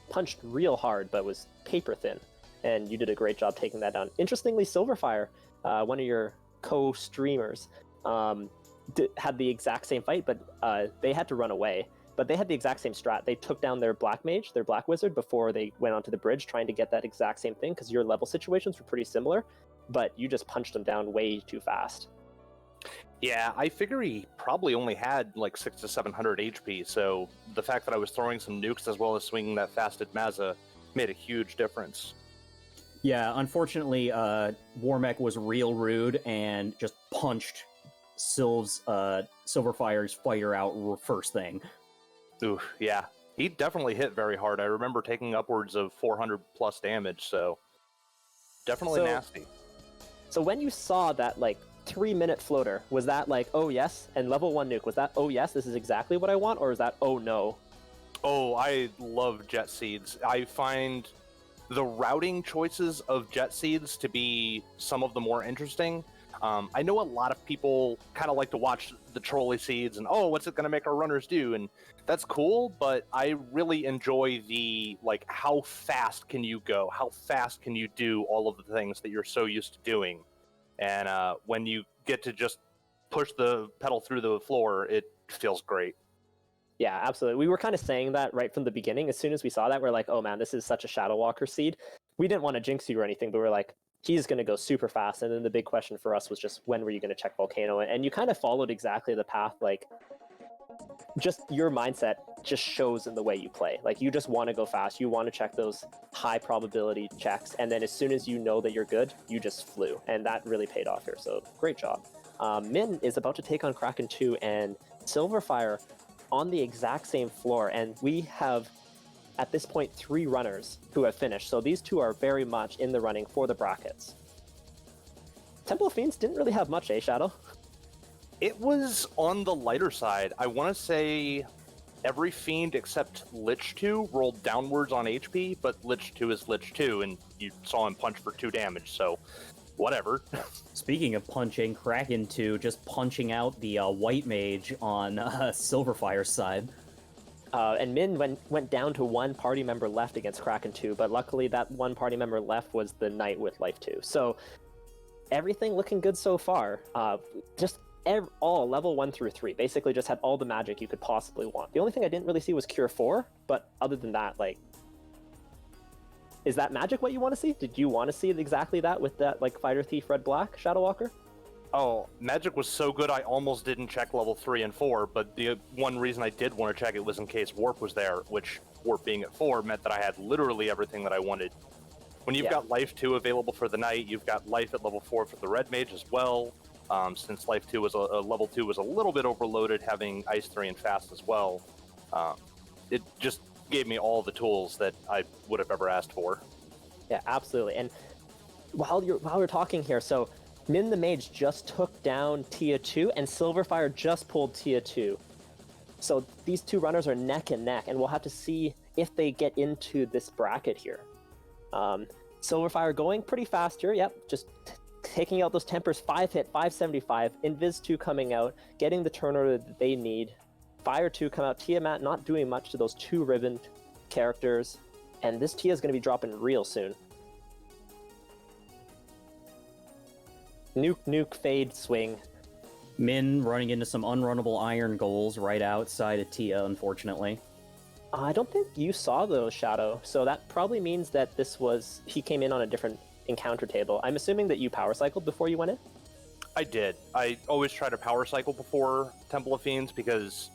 punched real hard, but was paper thin. And you did a great job taking that down. Interestingly, Silverfire, one of your co-streamers, had the exact same fight, but they had to run away. But they had the exact same strat. They took down their Black Mage, their Black Wizard, before they went onto the bridge, trying to get that exact same thing, because your level situations were pretty similar, but you just punched them down way too fast. Yeah, I figure he probably only had like 600 to 700 HP, so the fact that I was throwing some nukes as well as swinging that fasted Mazza made a huge difference. Yeah, unfortunately, Warmech was real rude and just punched Silverfire's fighter out first thing. Ooh, yeah. He definitely hit very hard. I remember taking upwards of 400 plus damage, so definitely nasty. So when you saw that, 3-minute floater, was that like, oh yes, and level 1 nuke, was that, oh yes, this is exactly what I want, or is that, oh no? Oh, I love Jet Seeds. I find the routing choices of Jet Seeds to be some of the more interesting. I know a lot of people kind of like to watch the trolley seeds and, oh, what's it going to make our runners do? And that's cool, but I really enjoy the, how fast can you go? How fast can you do all of the things that you're so used to doing? And when you get to just push the pedal through the floor, it feels great. Yeah, absolutely. We were kind of saying that right from the beginning. As soon as we saw that, we're like, oh man, this is such a Shadow Walker seed. We didn't want to jinx you or anything, but we're like, he's going to go super fast. And then the big question for us was just, when were you going to check Volcano? And you kind of followed exactly the path, just your mindset just shows in the way you play. You just want to go fast. You want to check those high probability checks. And then as soon as you know that you're good, you just flew. And that really paid off here. So great job. Min is about to take on Kraken 2 and Silverfire on the exact same floor. And we have, at this point, 3 runners who have finished. So these two are very much in the running for the brackets. Temple of Fiends didn't really have much, Shadow? It was on the lighter side. I want to say every Fiend except Lich 2 rolled downwards on HP, but Lich 2 is Lich 2, and you saw him punch for 2 damage, so whatever. Speaking of punching, Kraken 2 just punching out the White Mage on Silverfire's side. And Min went down to 1 party member left against Kraken 2, but luckily that 1 party member left was the Knight with Life 2. So everything looking good so far. All level 1 through 3 basically just had all the magic you could possibly want. The only thing I didn't really see was Cure 4, but other than that, is that magic what you want to see? Did you want to see exactly that with that Fighter Thief Red Black Shadow Walker? Oh, Magic was so good I almost didn't check level 3 and 4, but the one reason I did want to check it was in case Warp was there, which Warp being at 4 meant that I had literally everything that I wanted. When you've got Life 2 available for the night, you've got Life at level 4 for the Red Mage as well. Since Life 2 was level 2 was a little bit overloaded, having Ice 3 and Fast as well. It just gave me all the tools that I would have ever asked for. Yeah, absolutely. And while we're talking here, so Min the Mage just took down Tia 2, and Silverfire just pulled Tia 2. So these two runners are neck and neck, and we'll have to see if they get into this bracket here. Silverfire going pretty fast here, yep, just taking out those tempers, 5-hit, 575, Invis 2 coming out, getting the turnover that they need. Fire 2 come out, Tiamat not doing much to those two ribbon characters, and this Tia is going to be dropping real soon. Nuke, fade, swing. Min running into some unrunnable iron goals right outside of Tia, unfortunately. I don't think you saw those, Shadow, so that probably means that he came in on a different encounter table. I'm assuming that you power cycled before you went in? I did. I always try to power cycle before Temple of Fiends because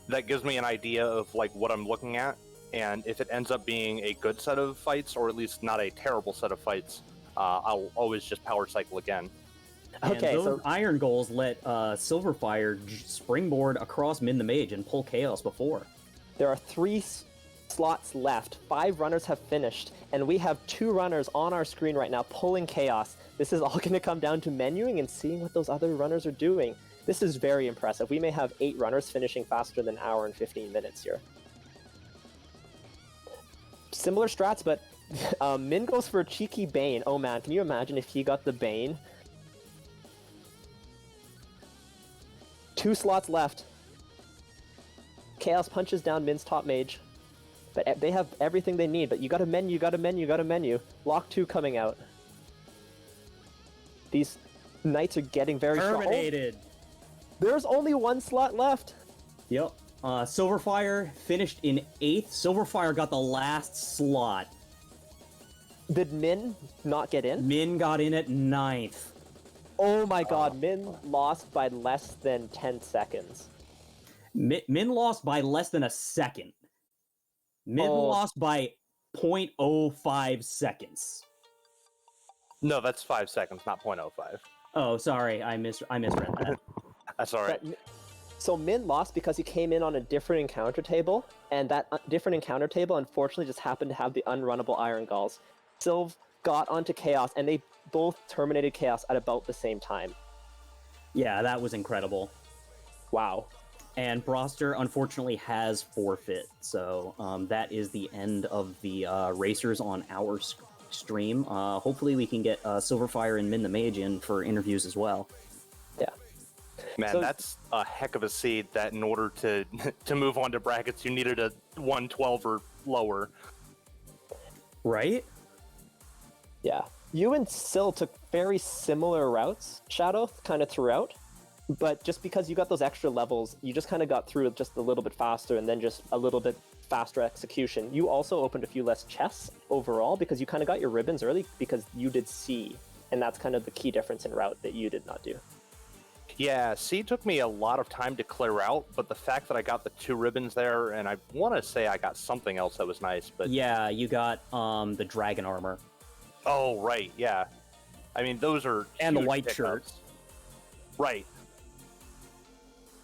that gives me an idea of like what I'm looking at, and if it ends up being a good set of fights, or at least not a terrible set of fights, I'll always just power cycle again. Okay, and those so iron goals let Silverfire springboard across Min the Mage and pull Chaos before. there are 3 slots left. 5 runners have finished, and we have 2 runners on our screen right now pulling Chaos. This is all going to come down to menuing and seeing what those other runners are doing. This is very impressive. We may have 8 runners finishing faster than an hour and 15 minutes here. Similar strats, but Min goes for a cheeky Bane. Oh man, can you imagine if he got the Bane? 2 slots left. Chaos punches down Min's top mage. But they have everything they need, but you gotta menu. Lock 2 coming out. These knights are getting very strong. Terminated! Oh, there's only 1 slot left. Yep. Silverfire finished in 8th. Silverfire got the last slot. Did Min not get in? Min got in at 9th. Oh my god, Min lost by less than 10 seconds. Min lost by less than a second. Min lost by 0.05 seconds. No, that's 5 seconds, not 0.05. Oh, sorry, I misread that. That's all right. So Min lost because he came in on a different encounter table, and that different encounter table unfortunately just happened to have the unrunnable Iron Galls. Sylv got onto Chaos, and they both terminated Chaos at about the same time. Yeah, that was incredible. Wow. And Broster unfortunately has forfeit, so that is the end of the racers on our stream. Hopefully we can get Silverfire and Min the Mage in for interviews as well. Yeah. Man, So- that's a heck of a seed that in order to to move on to brackets, you needed a 112 or lower. Right? Yeah. You and Syl took very similar routes, Shadow, kind of throughout. But just because you got those extra levels, you just kind of got through it just a little bit faster and then just a little bit faster execution. You also opened a few less chests overall because you kind of got your ribbons early because you did C. And that's kind of the key difference in route that you did not do. Yeah, C took me a lot of time to clear out, but the fact that I got the 2 ribbons there, and I want to say I got something else that was nice, but... Yeah, you got the dragon armor. Oh, right, yeah. I mean, those are And the huge white pickups. shirt. Right.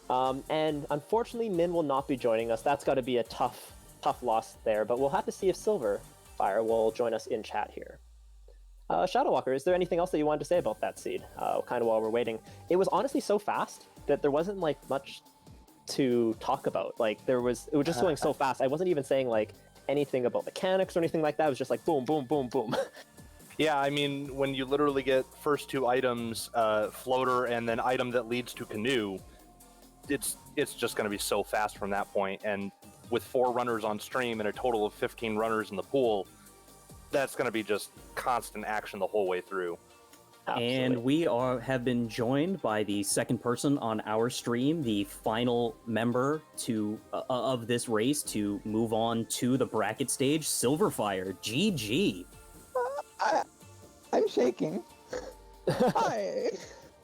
And unfortunately, Min will not be joining us. That's got to be a tough loss there, but we'll have to see if Silverfire will join us in chat here. Shadowwalker, is there anything else that you wanted to say about that seed, kind of while we're waiting? It was honestly so fast that there wasn't, like, much to talk about. Like, it was just going so fast. I wasn't even saying, like, anything about mechanics or anything like that. It was just like, boom, boom, boom, boom. Yeah, I mean, when you literally get first 2 items, floater and then item that leads to canoe, it's just going to be so fast from that point. And with 4 runners on stream and a total of 15 runners in the pool, that's going to be just constant action the whole way through. Absolutely. And we have been joined by the second person on our stream, the final member of this race to move on to the bracket stage, Silverfire. GG. I'm shaking. Hi.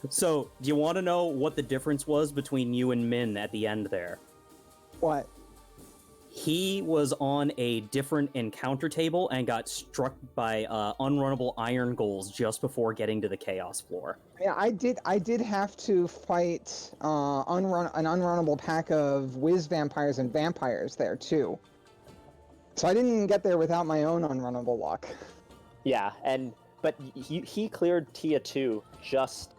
So, do you want to know what the difference was between you and Min at the end there? What? He was on a different encounter table and got struck by unrunnable iron goals just before getting to the chaos floor. Yeah, I did have to fight an unrunnable pack of whiz vampires and vampires there too. So I didn't get there without my own unrunnable luck. Yeah, but he cleared Tia 2 just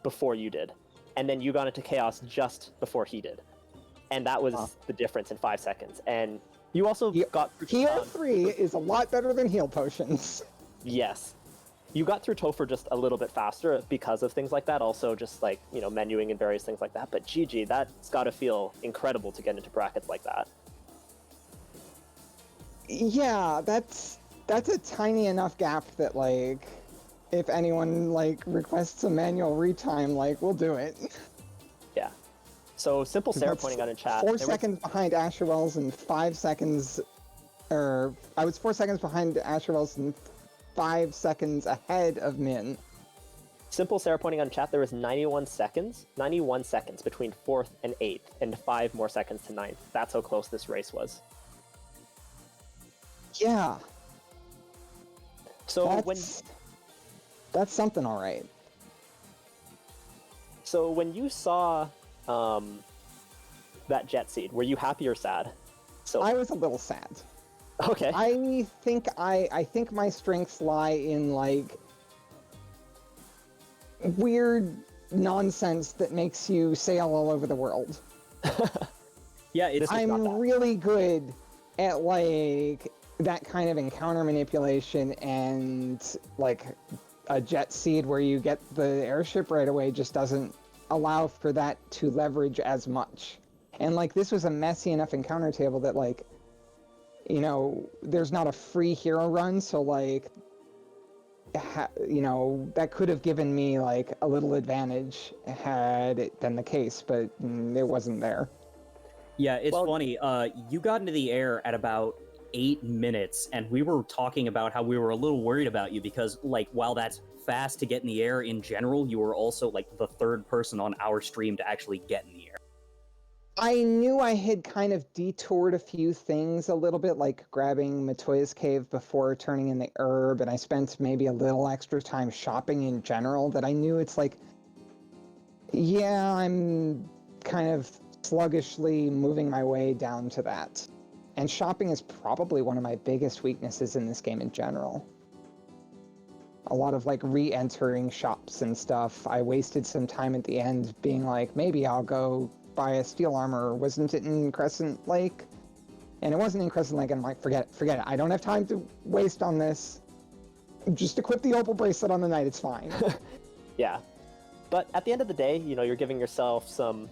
before you did, and then you got into chaos just before he did, and that was the difference in 5 seconds. And you also got through Heal 3 is a lot better than heal potions. Yes, you got through Topher just a little bit faster because of things like that. Also, just like menuing and various things like that. But GG, that's got to feel incredible to get into brackets like that. Yeah, that's a tiny enough gap that like, if anyone like requests a manual retime, like we'll do it. Yeah. So Simple Sarah pointing out in chat. 4 seconds behind Asherwells and 5 seconds, or I was 4 seconds behind Asherwells and 5 seconds ahead of Min. Simple Sarah pointing out in chat. There was 91 seconds between 4th and 8th, and 5 more seconds to 9th. That's how close this race was. Yeah. So that's something, all right. So when you saw that jet seed, were you happy or sad? So I was a little sad. Okay. I think my strengths lie in like weird nonsense that makes you sail all over the world. Yeah, I'm really good at like that kind of encounter manipulation, and like a jet seed where you get the airship right away just doesn't allow for that to leverage as much. And like this was a messy enough encounter table that like, there's not a free hero run, so like, that could have given me like a little advantage had it been the case, but it wasn't there. Yeah, it's funny. You got into the air at about 8 minutes, and we were talking about how we were a little worried about you because, like, while that's fast to get in the air in general, you were also like the third person on our stream to actually get in the air. I knew I had kind of detoured a few things a little bit, like grabbing Matoya's cave before turning in the herb, and I spent maybe a little extra time shopping in general, that I knew it's like, yeah, I'm kind of sluggishly moving my way down to that. And shopping is probably one of my biggest weaknesses in this game in general. A lot of like re-entering shops and stuff. I wasted some time at the end being like, maybe I'll go buy a steel armor. Wasn't it in Crescent Lake? And it wasn't in Crescent Lake, and I'm like, forget it. I don't have time to waste on this. Just equip the opal bracelet on the knight, it's fine. Yeah. But at the end of the day, you're giving yourself some,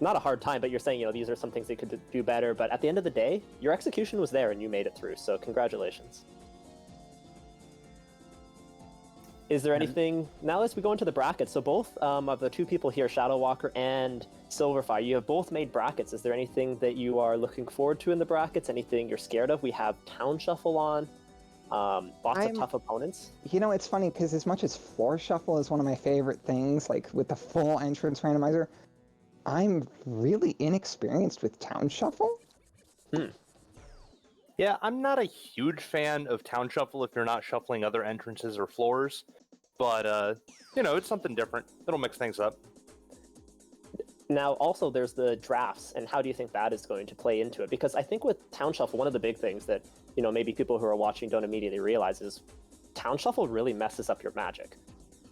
not a hard time, but you're saying, these are some things they could do better. But at the end of the day, your execution was there and you made it through. So congratulations. Is there anything, now as we go into the brackets, so both of the two people here, Shadow Walker and Silverfire, you have both made brackets. Is there anything that you are looking forward to in the brackets? Anything you're scared of? We have Town Shuffle on, lots of tough opponents. It's funny, because as much as Floor Shuffle is one of my favorite things, like with the full entrance randomizer, I'm really inexperienced with Town Shuffle. Yeah, I'm not a huge fan of Town Shuffle if you're not shuffling other entrances or floors, but, it's something different. It'll mix things up. Now, also, there's the drafts, and how do you think that is going to play into it? Because I think with Town Shuffle, one of the big things that, maybe people who are watching don't immediately realize is Town Shuffle really messes up your magic.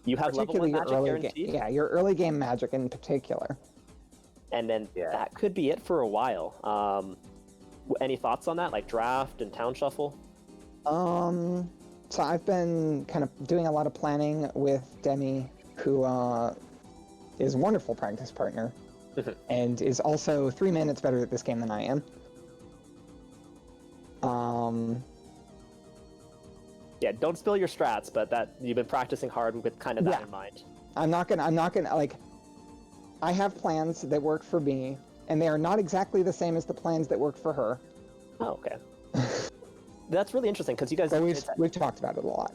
You have level 1 magic guaranteed. Yeah, your early game magic in particular. And then that could be it for a while. Any thoughts on that, like draft and Town Shuffle? So I've been kind of doing a lot of planning with Demi, who is a wonderful practice partner, and is also 3 minutes better at this game than I am. Yeah, don't spill your strats, but that you've been practicing hard with kind of that in mind. I'm not gonna like. I have plans that work for me, and they are not exactly the same as the plans that work for her. Oh, okay. That's really interesting because you guys. But we've talked about it a lot.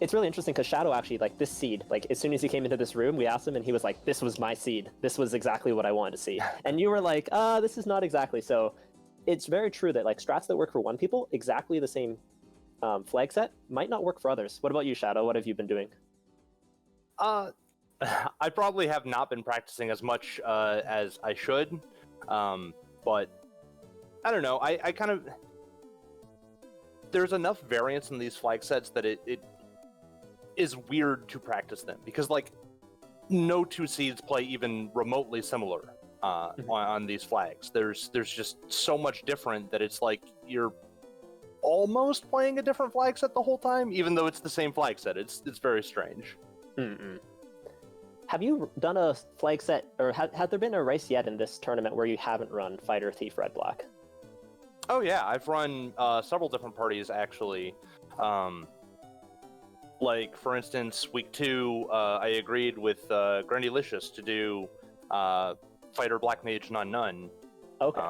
it's really interesting because Shadow actually, like, this seed, like, as soon as he came into this room, we asked him and he was like, this was my seed. This was exactly what I wanted to see. And you were like, this is not exactly. So it's very true that, like, strats that work for one people, exactly the same flag set, might not work for others. What about you, Shadow? What have you been doing? I probably have not been practicing as much as I should, but I don't know. I kind of... There's enough variance in these flag sets that it is weird to practice them, because, like, no two seeds play even remotely similar on these flags. There's just so much different that it's like you're almost playing a different flag set the whole time, even though it's the same flag set. It's very strange. Mm-mm. Have you done a flag set, or had there been a race yet in this tournament where you haven't run Fighter, Thief, Red, Black? Oh yeah, I've run several different parties actually. Like, for instance, week 2, I agreed with Grandylicious to do Fighter Black Mage None. Okay.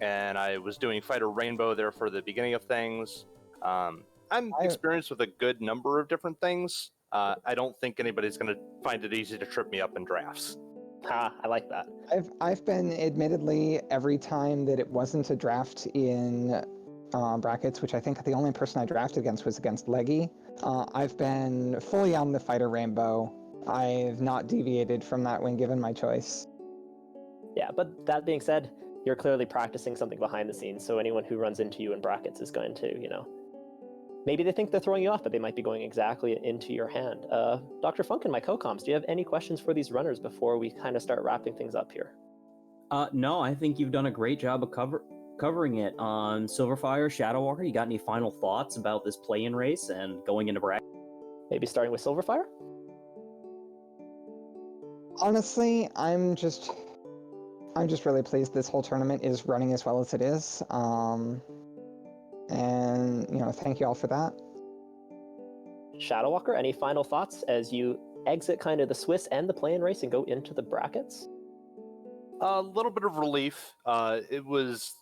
And I was doing Fighter Rainbow there for the beginning of things. I'm experienced with a good number of different things. I don't think anybody's going to find it easy to trip me up in drafts. I like that. I've been, admittedly, every time that it wasn't a draft in brackets, which I think the only person I drafted against was against Leggy. I've been fully on the Fighter Rainbow. I've not deviated from that when given my choice. Yeah, but that being said, you're clearly practicing something behind the scenes, so anyone who runs into you in brackets is going to, maybe they think they're throwing you off, but they might be going exactly into your hand. Dr. Funkin, my co-coms, do you have any questions for these runners before we kind of start wrapping things up here? No, I think you've done a great job of covering it. On Silverfire, Shadowwalker, you got any final thoughts about this play-in race and going into bracket? Maybe starting with Silverfire? Honestly, I'm just really pleased this whole tournament is running as well as it is. And, thank you all for that. Shadowwalker, any final thoughts as you exit kind of the Swiss and the play-in race and go into the brackets? A little bit of relief. It was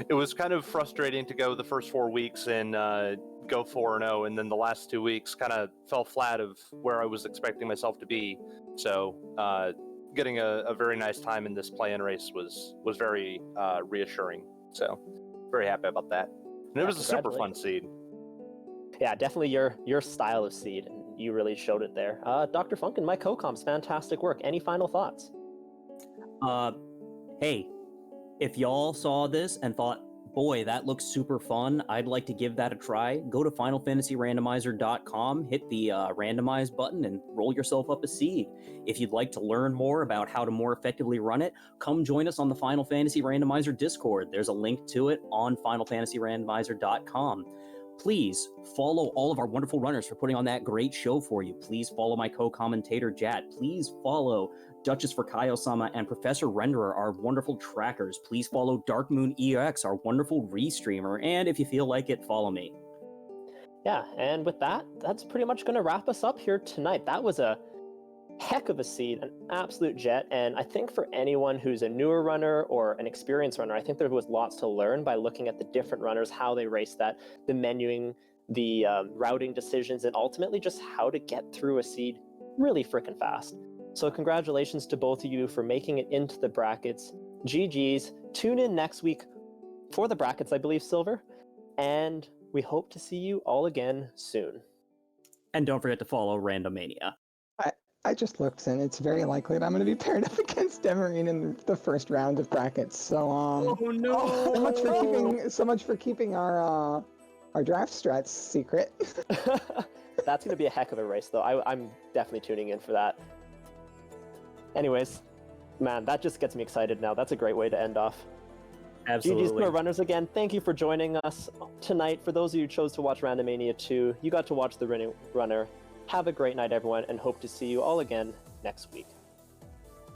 it was kind of frustrating to go the first 4 weeks and go 4-0, and then the last 2 weeks kind of fell flat of where I was expecting myself to be. So getting a very nice time in this play-in race was very reassuring. So very happy about that. And it was a super fun seed. Yeah, definitely your style of seed, and you really showed it there. Dr. Funkin, my co-coms, fantastic work. Any final thoughts? Hey, if y'all saw this and thought, boy, that looks super fun, I'd like to give that a try, go to FinalFantasyRandomizer.com, hit the randomize button, and roll yourself up a seed. If you'd like to learn more about how to more effectively run it, come join us on the Final Fantasy Randomizer Discord. There's a link to it on FinalFantasyRandomizer.com. Please follow all of our wonderful runners for putting on that great show for you. Please follow my co-commentator, Jat. Please follow Duchess for Kaio-sama and Professor Renderer, our wonderful trackers. Please follow Dark Moon EX, our wonderful restreamer. And if you feel like it, follow me. Yeah, and with that, that's pretty much going to wrap us up here tonight. That was a heck of a seed, an absolute jet, and I think for anyone who's a newer runner or an experienced runner, I think there was lots to learn by looking at the different runners, how they race that, the menuing, the routing decisions, and ultimately just how to get through a seed really freaking fast. So congratulations to both of you for making it into the brackets. GG's. Tune in next week for the brackets, I believe, Silver, and we hope to see you all again soon. And don't forget to follow Randomania. I just looked, and it's very likely that I'm going to be paired up against Demarine in the first round of brackets. So, oh no! So much for keeping our draft strats secret. That's going to be a heck of a race, though. I'm definitely tuning in for that. Anyways, man, that just gets me excited now. That's a great way to end off. Absolutely. GG's to our runners again. Thank you for joining us tonight. For those of you who chose to watch Randomania 2, you got to watch the runner. Have a great night, everyone, and hope to see you all again next week.